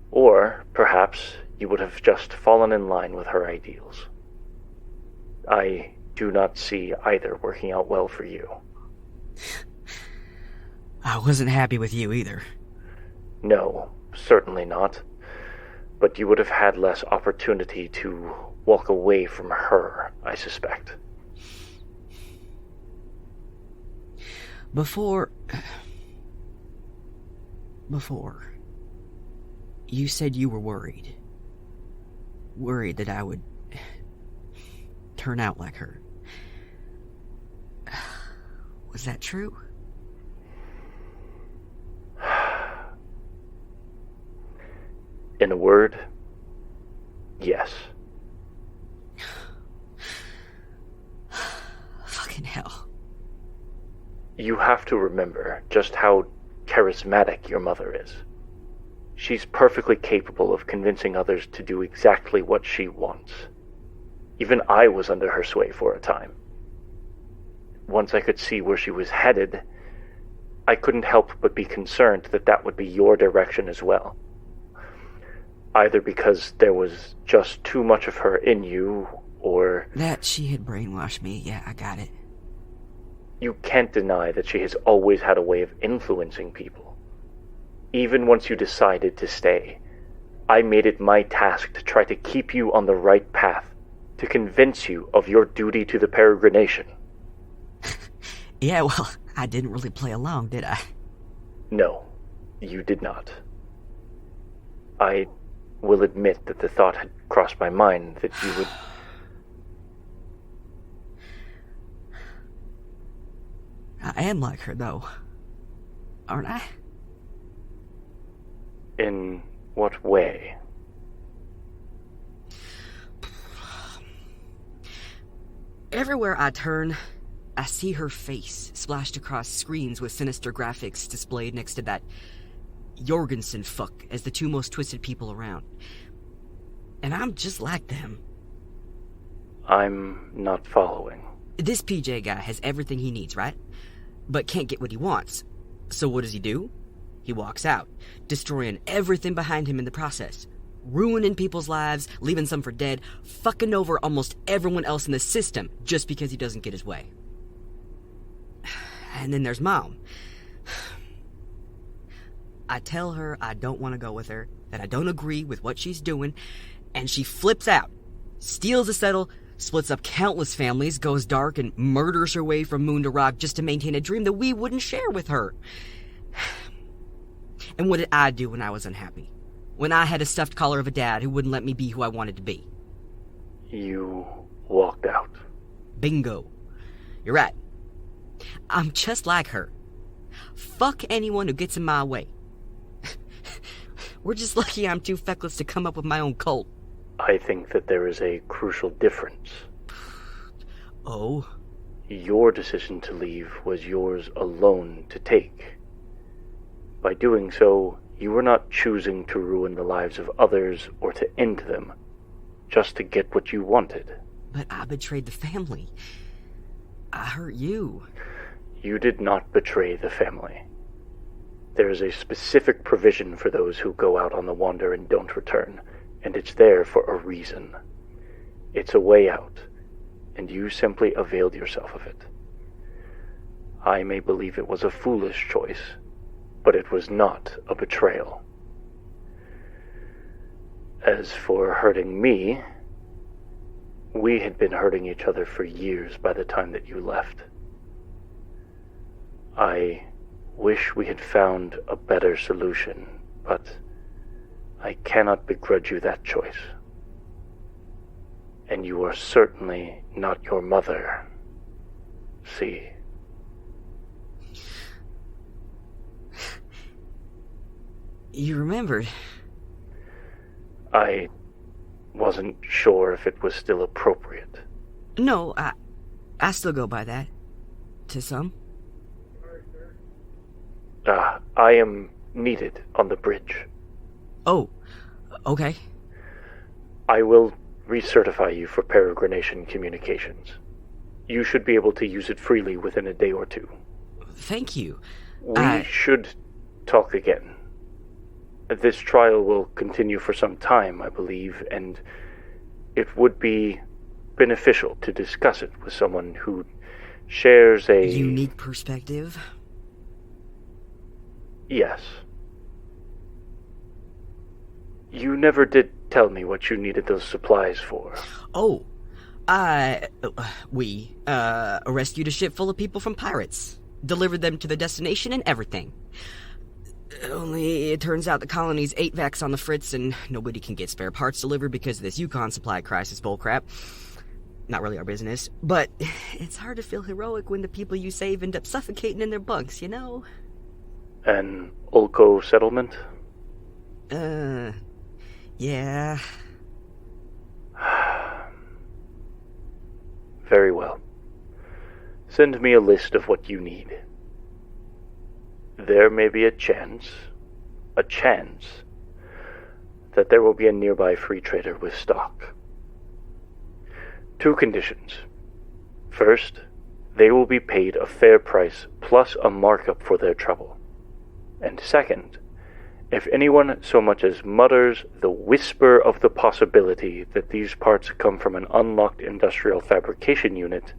Speaker 4: Or perhaps you would have just fallen in line with her ideals. I do not see either working out well for you.
Speaker 3: I wasn't happy with you either.
Speaker 4: No, certainly not. But you would have had less opportunity to walk away from her, I suspect.
Speaker 3: Before, you said you were worried. Worried that I would turn out like her. Was that true?
Speaker 4: In a word, yes.
Speaker 3: Fucking hell.
Speaker 4: You have to remember just how charismatic your mother is. She's perfectly capable of convincing others to do exactly what she wants. Even I was under her sway for a time. Once I could see where she was headed, I couldn't help but be concerned that that would be your direction as well. Either because there was just too much of her in you, or...
Speaker 3: That she had brainwashed me, yeah, I got it.
Speaker 4: You can't deny that she has always had a way of influencing people. Even once you decided to stay, I made it my task to try to keep you on the right path, to convince you of your duty to the peregrination.
Speaker 3: Yeah, well, I didn't really play along, did I?
Speaker 4: No, you did not. I will admit that the thought had crossed my mind that you would...
Speaker 3: I am like her, though. Aren't I?
Speaker 4: In what way?
Speaker 3: Everywhere I turn, I see her face splashed across screens with sinister graphics displayed next to that Jorgensen fuck as the two most twisted people around. And I'm just like them.
Speaker 4: I'm not following.
Speaker 3: This PJ guy has everything he needs, right? But can't get what he wants. So what does he do? He walks out, destroying everything behind him in the process. Ruining people's lives, leaving some for dead, fucking over almost everyone else in the system just because he doesn't get his way. And then there's Mom. I tell her I don't want to go with her, that I don't agree with what she's doing, and she flips out, steals a settle, splits up countless families, goes dark, and murders her way from moon to rock just to maintain a dream that we wouldn't share with her. And what did I do when I was unhappy? When I had a stuffed collar of a dad who wouldn't let me be who I wanted to be?
Speaker 4: You walked out.
Speaker 3: Bingo. You're right. I'm just like her. Fuck anyone who gets in my way. We're just lucky I'm too feckless to come up with my own cult.
Speaker 4: I think that there is a crucial difference.
Speaker 3: Oh?
Speaker 4: Your decision to leave was yours alone to take. By doing so, you were not choosing to ruin the lives of others or to end them, just to get what you wanted.
Speaker 3: But I betrayed the family. I hurt you.
Speaker 4: You did not betray the family. There is a specific provision for those who go out on the wander and don't return, and it's there for a reason. It's a way out, and you simply availed yourself of it. I may believe it was a foolish choice, but it was not a betrayal. As for hurting me, we had been hurting each other for years by the time that you left. I wish we had found a better solution, but I cannot begrudge you that choice. And you are certainly not your mother. See.
Speaker 3: You remembered.
Speaker 4: I wasn't sure if it was still appropriate.
Speaker 3: No, I still go by that. To some.
Speaker 4: I am needed on the bridge.
Speaker 3: Oh, okay.
Speaker 4: I will recertify you for peregrination communications. You should be able to use it freely within a day or two.
Speaker 3: Thank you.
Speaker 4: We should talk again. This trial will continue for some time, I believe, and it would be beneficial to discuss it with someone who shares a...
Speaker 3: unique perspective?
Speaker 4: Yes. You never did tell me what you needed those supplies for.
Speaker 3: Oh, we rescued a ship full of people from pirates. Delivered them to the destination and everything. Only it turns out the colony's 8 vacs on the fritz and nobody can get spare parts delivered because of this YuKon supply crisis bullcrap. Not really our business, but it's hard to feel heroic when the people you save end up suffocating in their bunks, you know?
Speaker 4: An Ulco settlement?
Speaker 3: Yeah.
Speaker 4: Very well. Send me a list of what you need. There may be a chance, that there will be a nearby free trader with stock. 2 conditions. First, they will be paid a fair price plus a markup for their trouble. And second, if anyone so much as mutters the whisper of the possibility that these parts come from an unlocked industrial fabrication unit,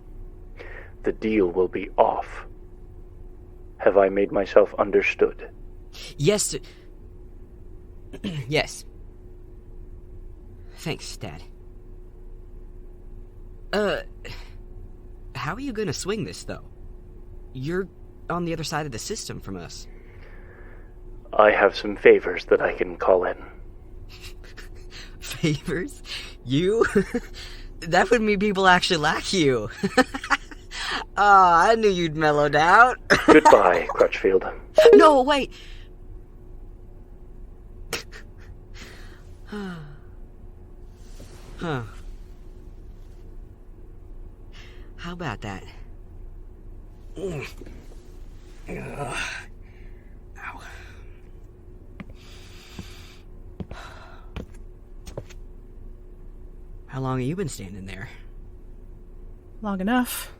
Speaker 4: the deal will be off. Have I made myself understood?
Speaker 3: Yes. Yes. Thanks, Dad. How are you gonna swing this, though? You're on the other side of the system from us.
Speaker 4: I have some favors that I can call in.
Speaker 3: Favors? You? That would mean people actually like you. Oh, I knew you'd mellowed out.
Speaker 4: Goodbye, Crutchfield.
Speaker 3: No, wait. Huh. How about that? Ow. How long have you been standing there?
Speaker 14: Long enough.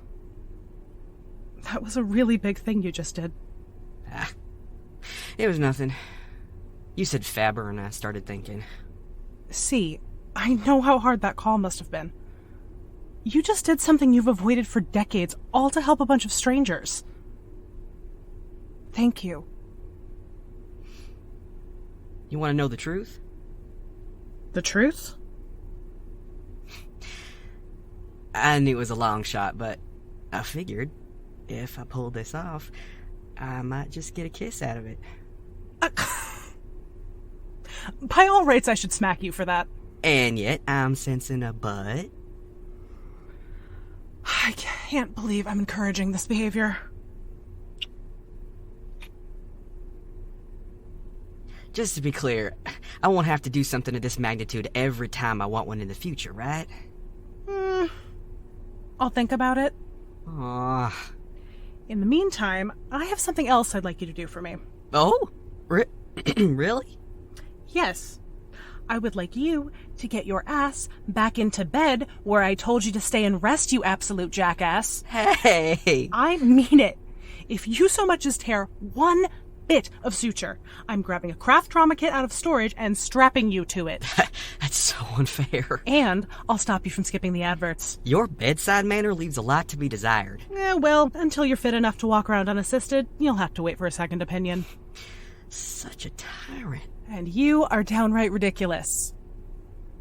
Speaker 14: That was a really big thing you just did.
Speaker 3: It was nothing. You said Faber and I started thinking.
Speaker 14: See, I know how hard that call must have been. You just did something you've avoided for decades, all to help a bunch of strangers. Thank you.
Speaker 3: You want to know the truth?
Speaker 14: The truth?
Speaker 3: I knew it was a long shot, but I figured if I pulled this off, I might just get a kiss out of it.
Speaker 14: By all rights, I should smack you for that.
Speaker 3: And yet, I'm sensing a but.
Speaker 14: I can't believe I'm encouraging this behavior.
Speaker 3: Just to be clear, I won't have to do something of this magnitude every time I want one in the future, right?
Speaker 14: I'll think about it.
Speaker 3: Aww.
Speaker 14: In the meantime, I have something else I'd like you to do for me.
Speaker 3: Oh? Really?
Speaker 14: Yes. I would like you to get your ass back into bed where I told you to stay and rest, you absolute jackass.
Speaker 3: Hey!
Speaker 14: I mean it. If you so much as tear one bit of suture, I'm grabbing a craft trauma kit out of storage and strapping you to it.
Speaker 3: That's so unfair.
Speaker 14: And I'll stop you from skipping the adverts.
Speaker 3: Your bedside manner leaves a lot to be desired.
Speaker 14: Well, until you're fit enough to walk around unassisted, you'll have to wait for a second opinion.
Speaker 3: Such a tyrant.
Speaker 14: And you are downright ridiculous.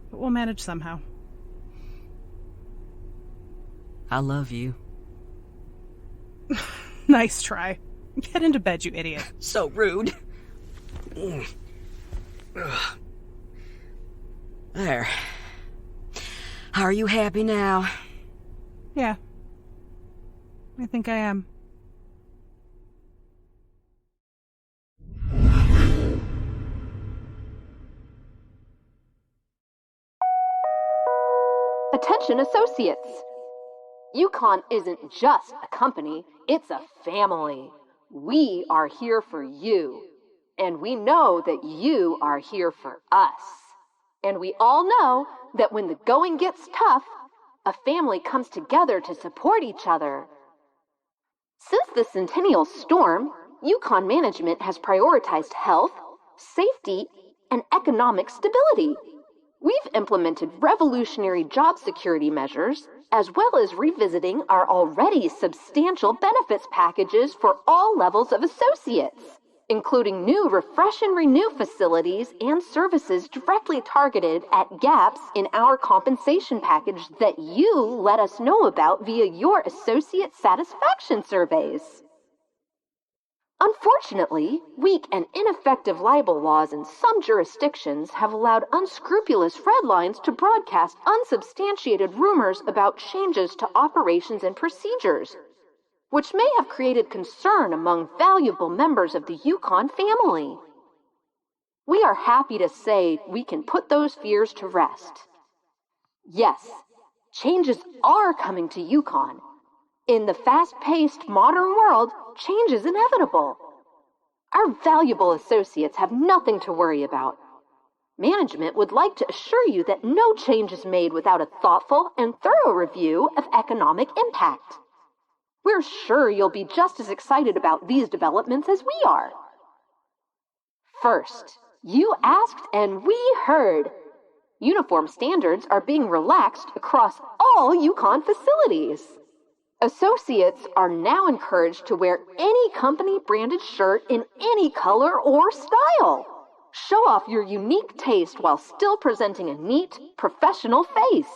Speaker 14: But we'll manage somehow.
Speaker 3: I love you.
Speaker 14: Nice try. Get into bed, you idiot.
Speaker 3: So rude. There. Are you happy now?
Speaker 14: Yeah. I think I am.
Speaker 7: Attention associates! YuKon isn't just a company, it's a family. We are here for you. And we know that you are here for us. And we all know that when the going gets tough, a family comes together to support each other. Since the Centennial Storm, YuKon management has prioritized health, safety, and economic stability. We've implemented revolutionary job security measures, as well as revisiting our already substantial benefits packages for all levels of associates, including new refresh and renew facilities and services directly targeted at gaps in our compensation package that you let us know about via your associate satisfaction surveys. Unfortunately, weak and ineffective libel laws in some jurisdictions have allowed unscrupulous redlines to broadcast unsubstantiated rumors about changes to operations and procedures, which may have created concern among valuable members of the YuKon family. We are happy to say we can put those fears to rest. Yes, changes are coming to YuKon. In the fast-paced modern world, change is inevitable. Our valuable associates have nothing to worry about. Management would like to assure you that no change is made without a thoughtful and thorough review of economic impact. We're sure you'll be just as excited about these developments as we are. First, you asked and we heard. Uniform standards are being relaxed across all YuKon facilities. Associates are now encouraged to wear any company-branded shirt in any color or style. Show off your unique taste while still presenting a neat, professional face.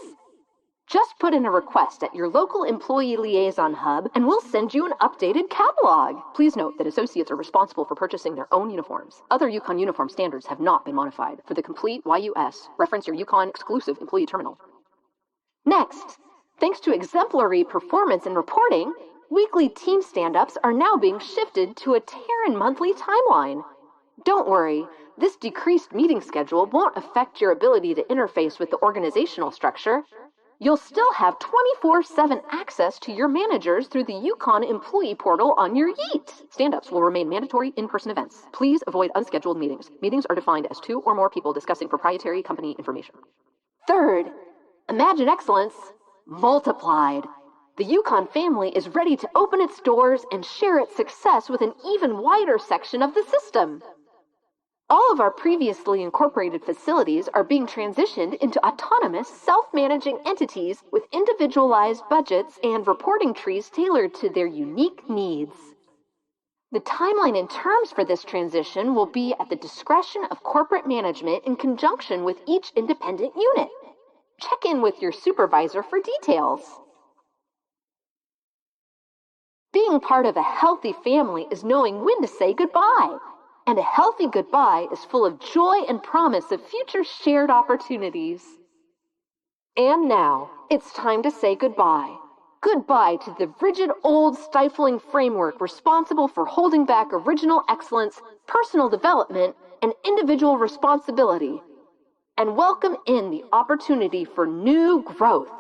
Speaker 7: Just put in a request at your local employee liaison hub and we'll send you an updated catalog. Please note that associates are responsible for purchasing their own uniforms. Other YuKon uniform standards have not been modified. For the complete YUS, reference your YuKon exclusive employee terminal. Next, thanks to exemplary performance and reporting, weekly team stand-ups are now being shifted to a Terran monthly timeline. Don't worry, this decreased meeting schedule won't affect your ability to interface with the organizational structure. You'll still have 24/7 access to your managers through the YuKon employee portal on your YEETS. Stand-ups will remain mandatory in-person events. Please avoid unscheduled meetings. Meetings are defined as 2 or more people discussing proprietary company information. Third, imagine excellence multiplied. The YuKon family is ready to open its doors and share its success with an even wider section of the system. All of our previously incorporated facilities are being transitioned into autonomous, self-managing entities with individualized budgets and reporting trees tailored to their unique needs. The timeline and terms for this transition will be at the discretion of corporate management in conjunction with each independent unit. Check in with your supervisor for details. Being part of a healthy family is knowing when to say goodbye. And a healthy goodbye is full of joy and promise of future shared opportunities. And now, it's time to say goodbye. Goodbye to the rigid, old, stifling framework responsible for holding back original excellence, personal development, and individual responsibility. And welcome in the opportunity for new growth.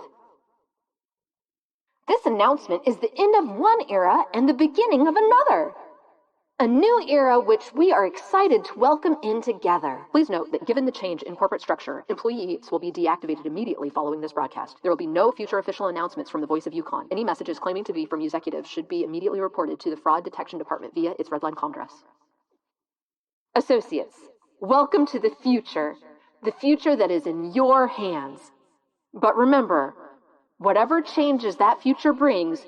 Speaker 7: This announcement is the end of one era and the beginning of another. A new era which we are excited to welcome in together. Please note that given the change in corporate structure, employees will be deactivated immediately following this broadcast. There will be no future official announcements from the Voice of YuKon. Any messages claiming to be from YuXecutives should be immediately reported to the Fraud Detection Department via its redline commdress. Associates, welcome to the future that is in your hands. But remember, whatever changes that future brings,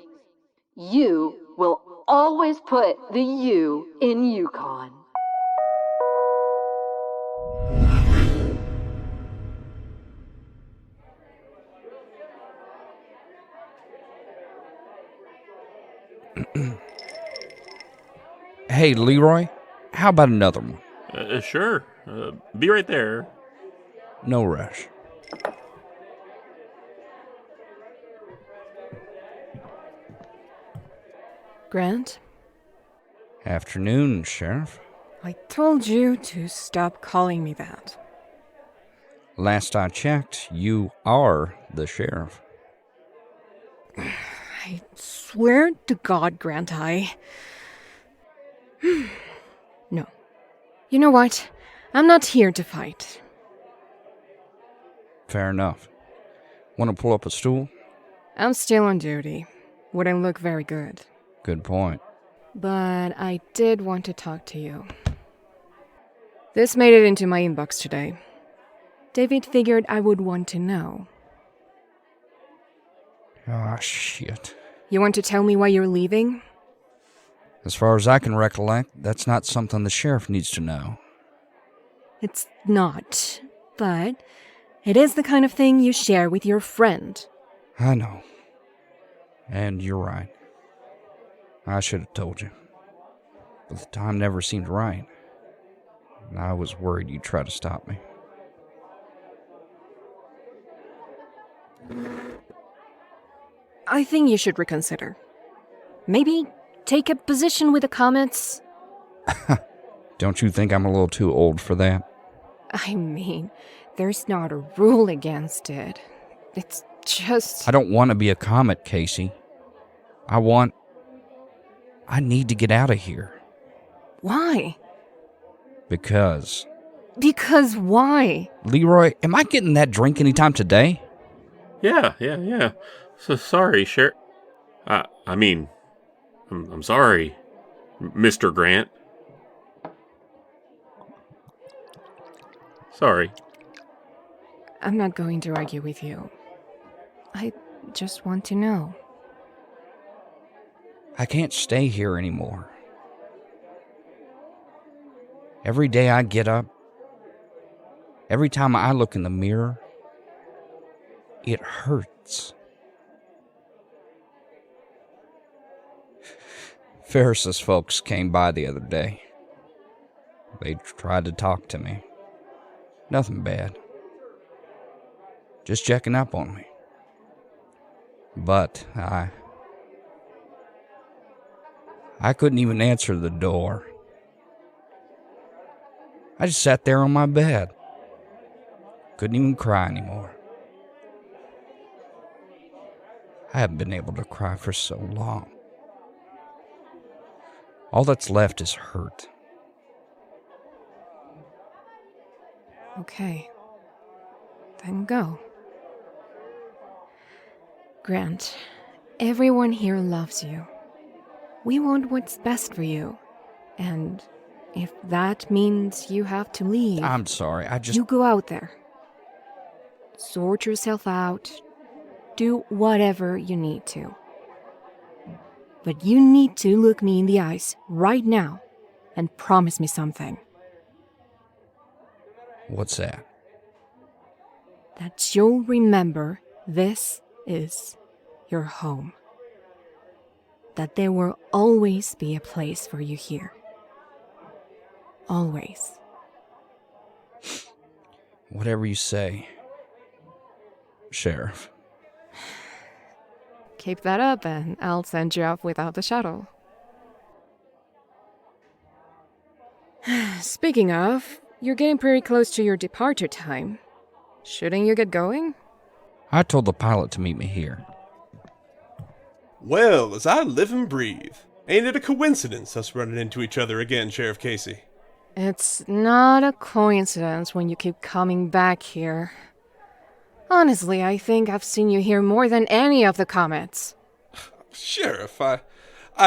Speaker 7: you will always put the U in YuKon.
Speaker 8: Hey, Leroy, how about another one?
Speaker 9: Sure. Be right there.
Speaker 8: No rush.
Speaker 24: Grant?
Speaker 8: Afternoon, Sheriff.
Speaker 24: I told you to stop calling me that.
Speaker 8: Last I checked, you are The sheriff.
Speaker 24: I swear to God, Grant, No. You know what? I'm not here to fight.
Speaker 8: Fair enough. Want to pull up a stool?
Speaker 24: I'm still on duty. Wouldn't look very good.
Speaker 8: Good point.
Speaker 24: But I did want to talk to you. This made it into my inbox today. David figured I would want to know.
Speaker 8: Ah, shit.
Speaker 24: You want to tell me why you're leaving?
Speaker 8: As far as I can recollect, that's not something the sheriff needs to know.
Speaker 24: It's not, but it is the kind of thing you share with your friend.
Speaker 8: I know. And you're right. I should have told you. But the time never seemed right. And I was worried you'd try to stop me.
Speaker 24: I think you should reconsider. Maybe take a position with the Comets?
Speaker 8: Don't you think I'm a little too old for that?
Speaker 24: I mean, there's not a rule against it. It's just...
Speaker 8: I don't want to be a comet, Casey. I need to get out of here.
Speaker 24: Why?
Speaker 8: Because...
Speaker 24: Because why?
Speaker 8: Leroy, am I getting that drink anytime today?
Speaker 9: Yeah. So sorry, Sheriff. I'm sorry, Mr. Grant. Sorry.
Speaker 24: I'm not going to argue with you. I just want to know.
Speaker 8: I can't stay here anymore. Every day I get up, every time I look in the mirror, it hurts. Ferris's folks came by the other day. They tried to talk to me. Nothing bad. Just checking up on me. But I couldn't even answer the door. I just sat there on my bed. Couldn't even cry anymore. I haven't been able to cry for so long. All that's left is hurt.
Speaker 24: Okay. Then go. Grant, everyone here loves you. We want what's best for you. And if that means you have to leave...
Speaker 8: I'm sorry,
Speaker 24: You go out there. Sort yourself out. Do whatever you need to. But you need to look me in the eyes right now and promise me something.
Speaker 8: What's that?
Speaker 24: That you'll remember this is your home. That there will always be a place for you here. Always.
Speaker 8: Whatever you say, Sheriff.
Speaker 24: Keep that up and I'll send you off without the shuttle. Speaking of, you're getting pretty close to your departure time. Shouldn't you get going?
Speaker 8: I told the pilot to meet me here.
Speaker 5: Well, as I live and breathe, ain't it a coincidence us running into each other again, Sheriff Casey?
Speaker 24: It's not a coincidence when you keep coming back here. Honestly, I think I've seen you here more than any of the Comets.
Speaker 5: Sheriff, I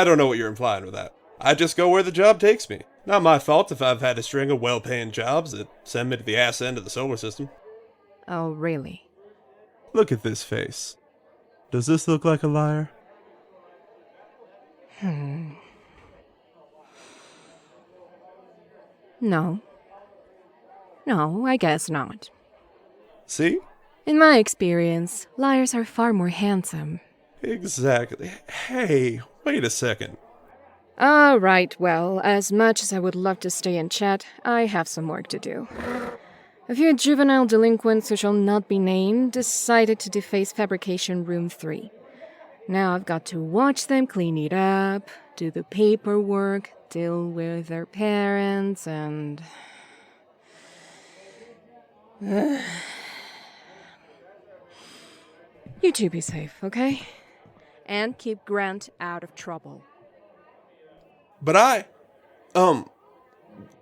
Speaker 5: don't know what you're implying with that. I just go where the job takes me. Not my fault if I've had a string of well-paying jobs that send me to the ass end of the solar system.
Speaker 24: Oh, really?
Speaker 5: Look at this face. Does this look like a liar?
Speaker 24: No. No, I guess not.
Speaker 5: See?
Speaker 24: In my experience, liars are far more handsome.
Speaker 5: Exactly. Hey, wait a second.
Speaker 24: Alright, well, as much as I would love to stay and chat, I have some work to do. A few juvenile delinquents who shall not be named decided to deface Fabrication Room 3. Now I've got to watch them clean it up, do the paperwork, deal with their parents, and... You two be safe, okay? And keep Grant out of trouble.
Speaker 5: But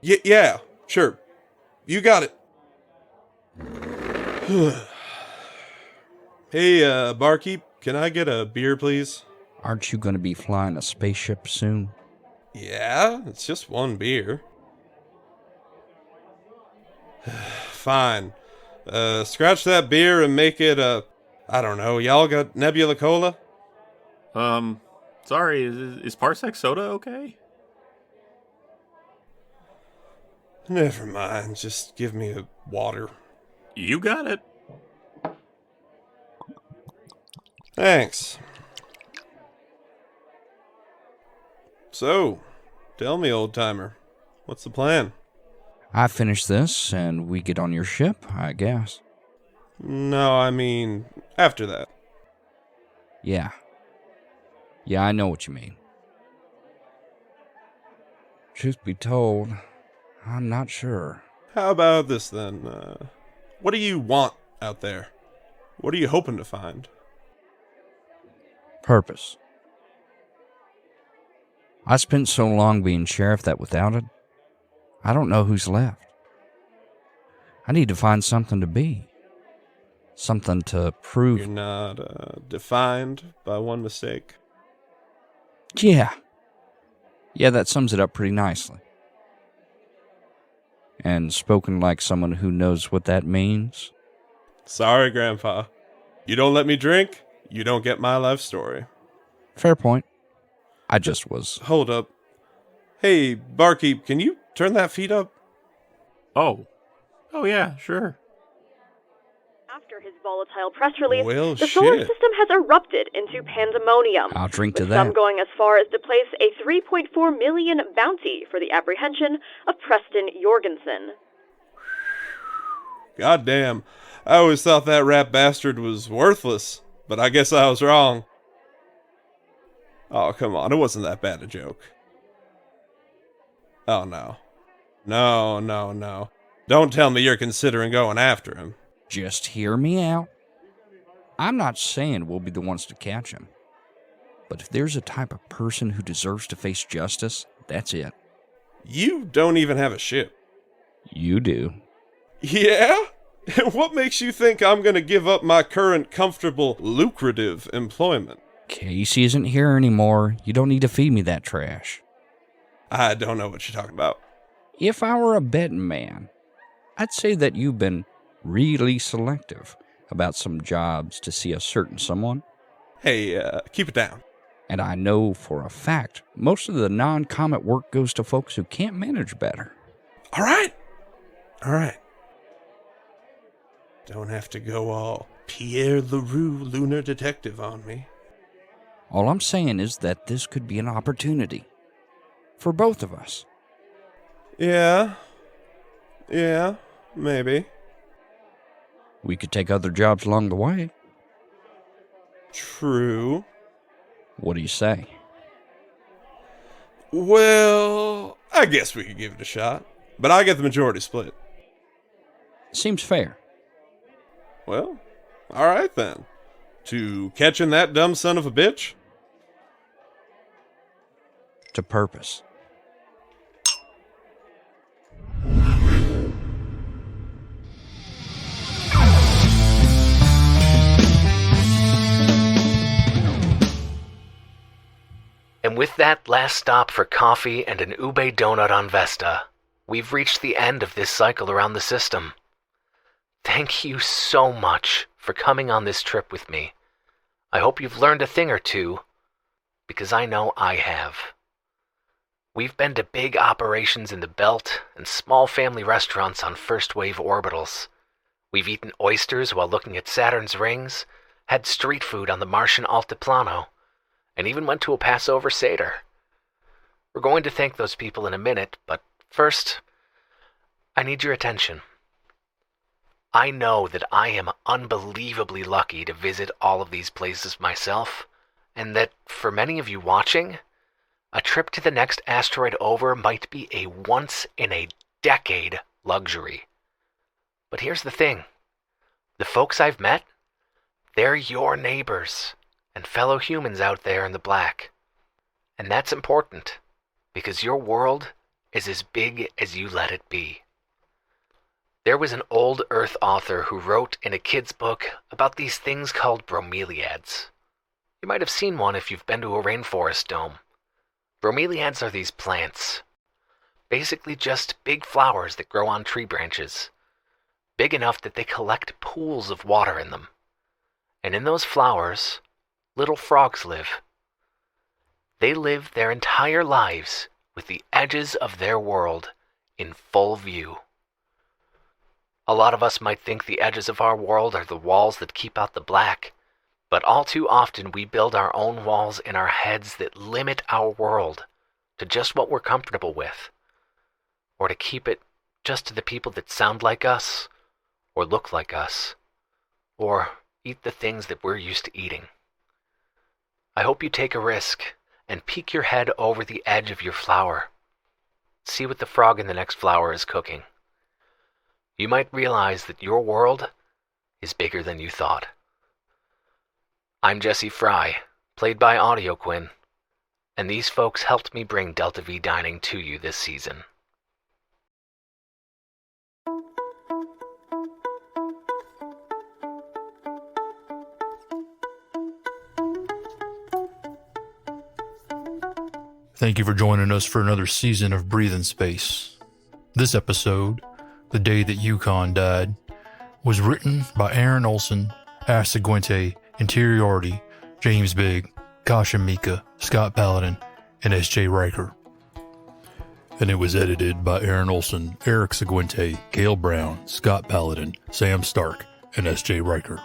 Speaker 5: yeah, sure. You got it. Hey, barkeep, can I get a beer, please?
Speaker 8: Aren't you going to be flying a spaceship soon?
Speaker 5: Yeah, it's just one beer. Fine. Scratch that beer and make it I don't know, y'all got Nebula Cola?
Speaker 9: Sorry, is Parsec soda okay?
Speaker 5: Never mind, just give me a water.
Speaker 9: You got it.
Speaker 5: Thanks. So, tell me, old-timer, what's the plan?
Speaker 8: I finish this and we get on your ship, I guess.
Speaker 5: No, I mean, after that.
Speaker 8: Yeah. Yeah, I know what you mean. Truth be told, I'm not sure.
Speaker 5: How about this, then? What do you want out there? What are you hoping to find?
Speaker 8: Purpose. I spent so long being sheriff that without it, I don't know who's left. I need to find something to be. Something to prove.
Speaker 5: You're not defined by one mistake?
Speaker 8: Yeah. Yeah, that sums it up pretty nicely. And spoken like someone who knows what that means.
Speaker 5: Sorry, Grandpa. You don't let me drink, you don't get my life story.
Speaker 8: Fair point. I just was...
Speaker 5: Hold up. Hey, barkeep, can you turn that feed up?
Speaker 9: Oh yeah, sure.
Speaker 6: After his volatile press release,
Speaker 5: Well,
Speaker 6: the solar
Speaker 5: shit.
Speaker 6: system has erupted into pandemonium.
Speaker 8: I'll drink to
Speaker 6: with
Speaker 8: that.
Speaker 6: some going as far as to place a $3.4 million bounty for the apprehension of Preston Jorgensen.
Speaker 5: Goddamn, I always thought that rat bastard was worthless, but I guess I was wrong. Oh, come on, it wasn't that bad a joke. Oh, no. No. Don't tell me you're considering going after him.
Speaker 8: Just hear me out. I'm not saying we'll be the ones to catch him. But if there's a type of person who deserves to face justice, that's it.
Speaker 5: You don't even have a ship.
Speaker 8: You do.
Speaker 5: Yeah? What makes you think I'm gonna give up my current comfortable, lucrative employment?
Speaker 8: Casey isn't here anymore. You don't need to feed me that trash.
Speaker 5: I don't know what you're talking about.
Speaker 8: If I were a betting man, I'd say that you've been really selective about some jobs to see a certain someone.
Speaker 5: Hey, keep it down.
Speaker 8: And I know for a fact most of the non-comet work goes to folks who can't manage better.
Speaker 5: All right. Don't have to go all Pierre LaRue lunar detective on me.
Speaker 8: All I'm saying is that this could be an opportunity. For both of us.
Speaker 5: Yeah, maybe.
Speaker 8: We could take other jobs along the way.
Speaker 5: True.
Speaker 8: What do you say?
Speaker 5: Well, I guess we could give it a shot. But I get the majority split.
Speaker 8: Seems fair.
Speaker 5: Well, alright then. To catching that dumb son of a bitch?
Speaker 8: To purpose.
Speaker 10: And with that last stop for coffee and an ube donut on Vesta, we've reached the end of this cycle around the system. Thank you so much for coming on this trip with me. I hope you've learned a thing or two, because I know I have. We've been to big operations in the Belt and small family restaurants on first-wave orbitals. We've eaten oysters while looking at Saturn's rings, had street food on the Martian Altiplano, and even went to a Passover Seder. We're going to thank those people in a minute, but first, I need your attention. I know that I am unbelievably lucky to visit all of these places myself, and that for many of you watching, a trip to the next asteroid over might be a once-in-a-decade luxury. But here's the thing. The folks I've met, They're your neighbors and fellow humans out there in the black. And that's important, because your world is as big as you let it be. There was an old Earth author who wrote in a kid's book about these things called bromeliads. You might have seen one if you've been to a rainforest dome. Bromeliads are these plants. Basically just big flowers that grow on tree branches. Big enough that they collect pools of water in them. And in those flowers, little frogs live. They live their entire lives with the edges of their world in full view. A lot of us might think the edges of our world are the walls that keep out the black, but all too often we build our own walls in our heads that limit our world to just what we're comfortable with, or to keep it just to the people that sound like us, or look like us, or eat the things that we're used to eating. I hope you take a risk and peek your head over the edge of your flower. See what the frog in the next flower is cooking. You might realize that your world is bigger than you thought. I'm Jesse Fry, played by Audio Quinn, and these folks helped me bring Delta V Dining to you this season.
Speaker 1: Thank you for joining us for another season of Breathe in Space. This episode, The Day That YuKon Died, was written by Aaron Olson, Seguinte, Interiority, James Bigg, Kasha, Mika, Scott Paladin, and S.J. Ryker. And it was edited by Aaron Olson, Eric Seguinte, Gail Brown, Scott Paladin, Sam Stark, and S.J. Ryker.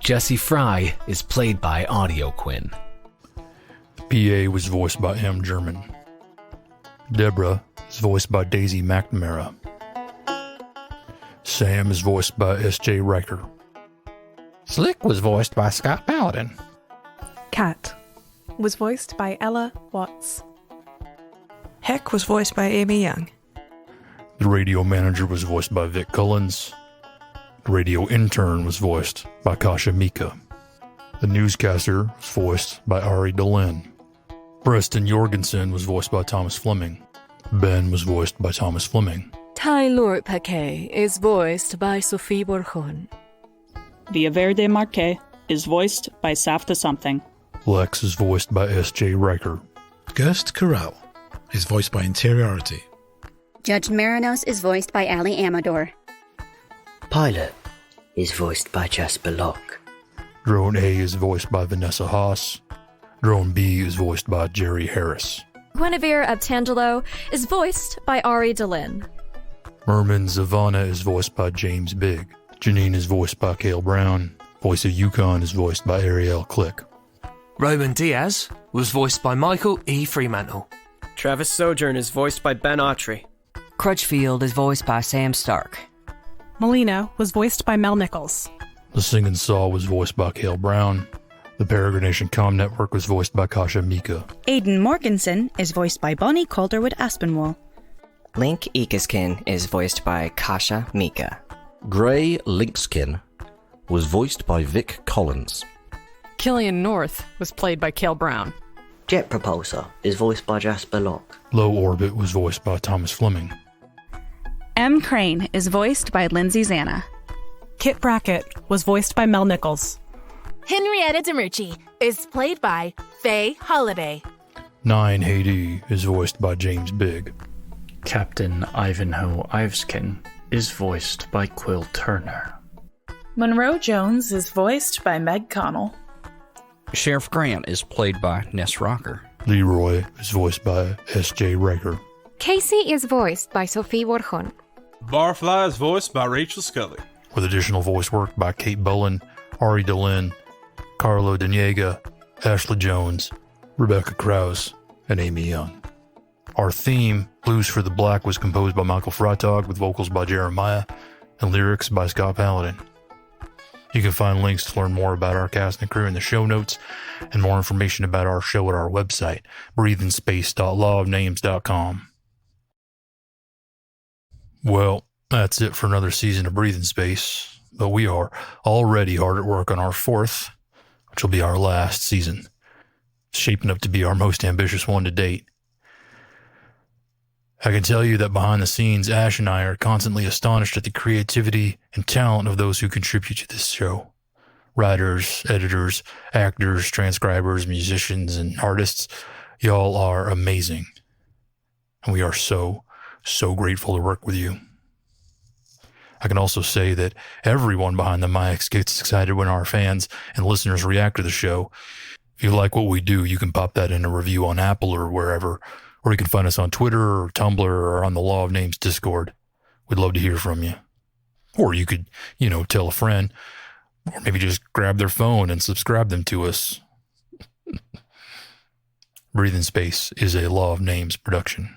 Speaker 12: Jesse Fry is played by Audio Quinn.
Speaker 1: PA was voiced by M. German. Deborah is voiced by Daisy McNamara. Sam is voiced by S.J. Ryker.
Speaker 13: Slick was voiced by Scott Paladin.
Speaker 15: Kat was voiced by Ella Watts. Heck was voiced by Amy Young.
Speaker 1: The radio manager was voiced by Vic Cullens. The radio intern was voiced by Kasha Mika. The newscaster was voiced by Ari Delenn. Preston Jorgensen was voiced by Thomas Fleming. Ben was voiced by Thomas Fleming.
Speaker 17: Taylor Paquet is voiced by Sophie Borjon.
Speaker 25: Villaverde Marque is voiced by Safta Something.
Speaker 1: Lex is voiced by S.J. Ryker.
Speaker 26: Gust Corral is voiced by Interiority.
Speaker 27: Judge Marinos is voiced by Ali Amador.
Speaker 28: Pilot is voiced by Jasper Locke.
Speaker 1: Drone A is voiced by Vanessa Haas. Drone B is voiced by Jerry Harris.
Speaker 29: Guinevere Abtangelo is voiced by Ari Delenn.
Speaker 1: Merman Zavana is voiced by James Bigg. Janine is voiced by Cale Brown. Voice of YuKon is voiced by Ariel Click.
Speaker 30: Roman Diaz was voiced by Michael E. Fremantle.
Speaker 31: Travis Sojourn is voiced by Ben Autry.
Speaker 3: Crutchfield is voiced by Sam Stark.
Speaker 14: Molina was voiced by Mel Nichols.
Speaker 1: The Singing Saw was voiced by Cale Brown. The Peregrination Comm Network was voiced by Kasha Mika.
Speaker 32: Aidan Morganson is voiced by Bonnie Calderwood Aspinwall.
Speaker 28: Link Ekiskin is voiced by Kasha Mika.
Speaker 33: Gray Lynxkin was voiced by Vic Collins.
Speaker 34: Killian North was played by Cale Brown.
Speaker 28: Jet Propulsor is voiced by Jasper Locke.
Speaker 1: Low Orbit was voiced by Thomas Fleming.
Speaker 32: M. Crane is voiced by Lindsay Zanna.
Speaker 14: Kit Brackett was voiced by Mel Nichols.
Speaker 16: Henrietta DiMucci is played by Faye Holiday.
Speaker 1: 9 Haiti is voiced by James Bigg.
Speaker 19: Captain Ivanhoe Iveskin is voiced by Quill Turner.
Speaker 35: Monroe Jones is voiced by Meg Connell.
Speaker 8: Sheriff Grant is played by Ness Rocker.
Speaker 1: Leroy is voiced by S.J. Ryker.
Speaker 7: Casey is voiced by Sophie Borjon.
Speaker 2: Barfly is voiced by Rachel Scully.
Speaker 1: With additional voice work by Kate Bullen, Ari Delenn, Carlo Daniega, Ashley Jones, Rebecca Krause, and Amy Young. Our theme, Blues for the Black, was composed by Michael Freitag with vocals by Jeremiah and lyrics by Scott Paladin. You can find links to learn more about our cast and crew in the show notes and more information about our show at our website, breatheinspace.lawofnames.com. Well, That's it for another season of Breathing Space, but we are already hard at work on our 4th, which will be our last season. It's shaping up to be our most ambitious one to date. I can tell you that behind the scenes, Ash and I are constantly astonished at the creativity and talent of those who contribute to this show. Writers, editors, actors, transcribers, musicians, and artists, y'all are amazing. And we are so grateful to work with you. I can also say that everyone behind the mics gets excited when our fans and listeners react to the show. If you like what we do, you can pop that in a review on Apple or wherever, or you can find us on Twitter or Tumblr or on the Law of Names Discord. We'd love to hear from you. Or you could, tell a friend, or maybe just grab their phone and subscribe them to us. Breathing Space is a Law of Names production.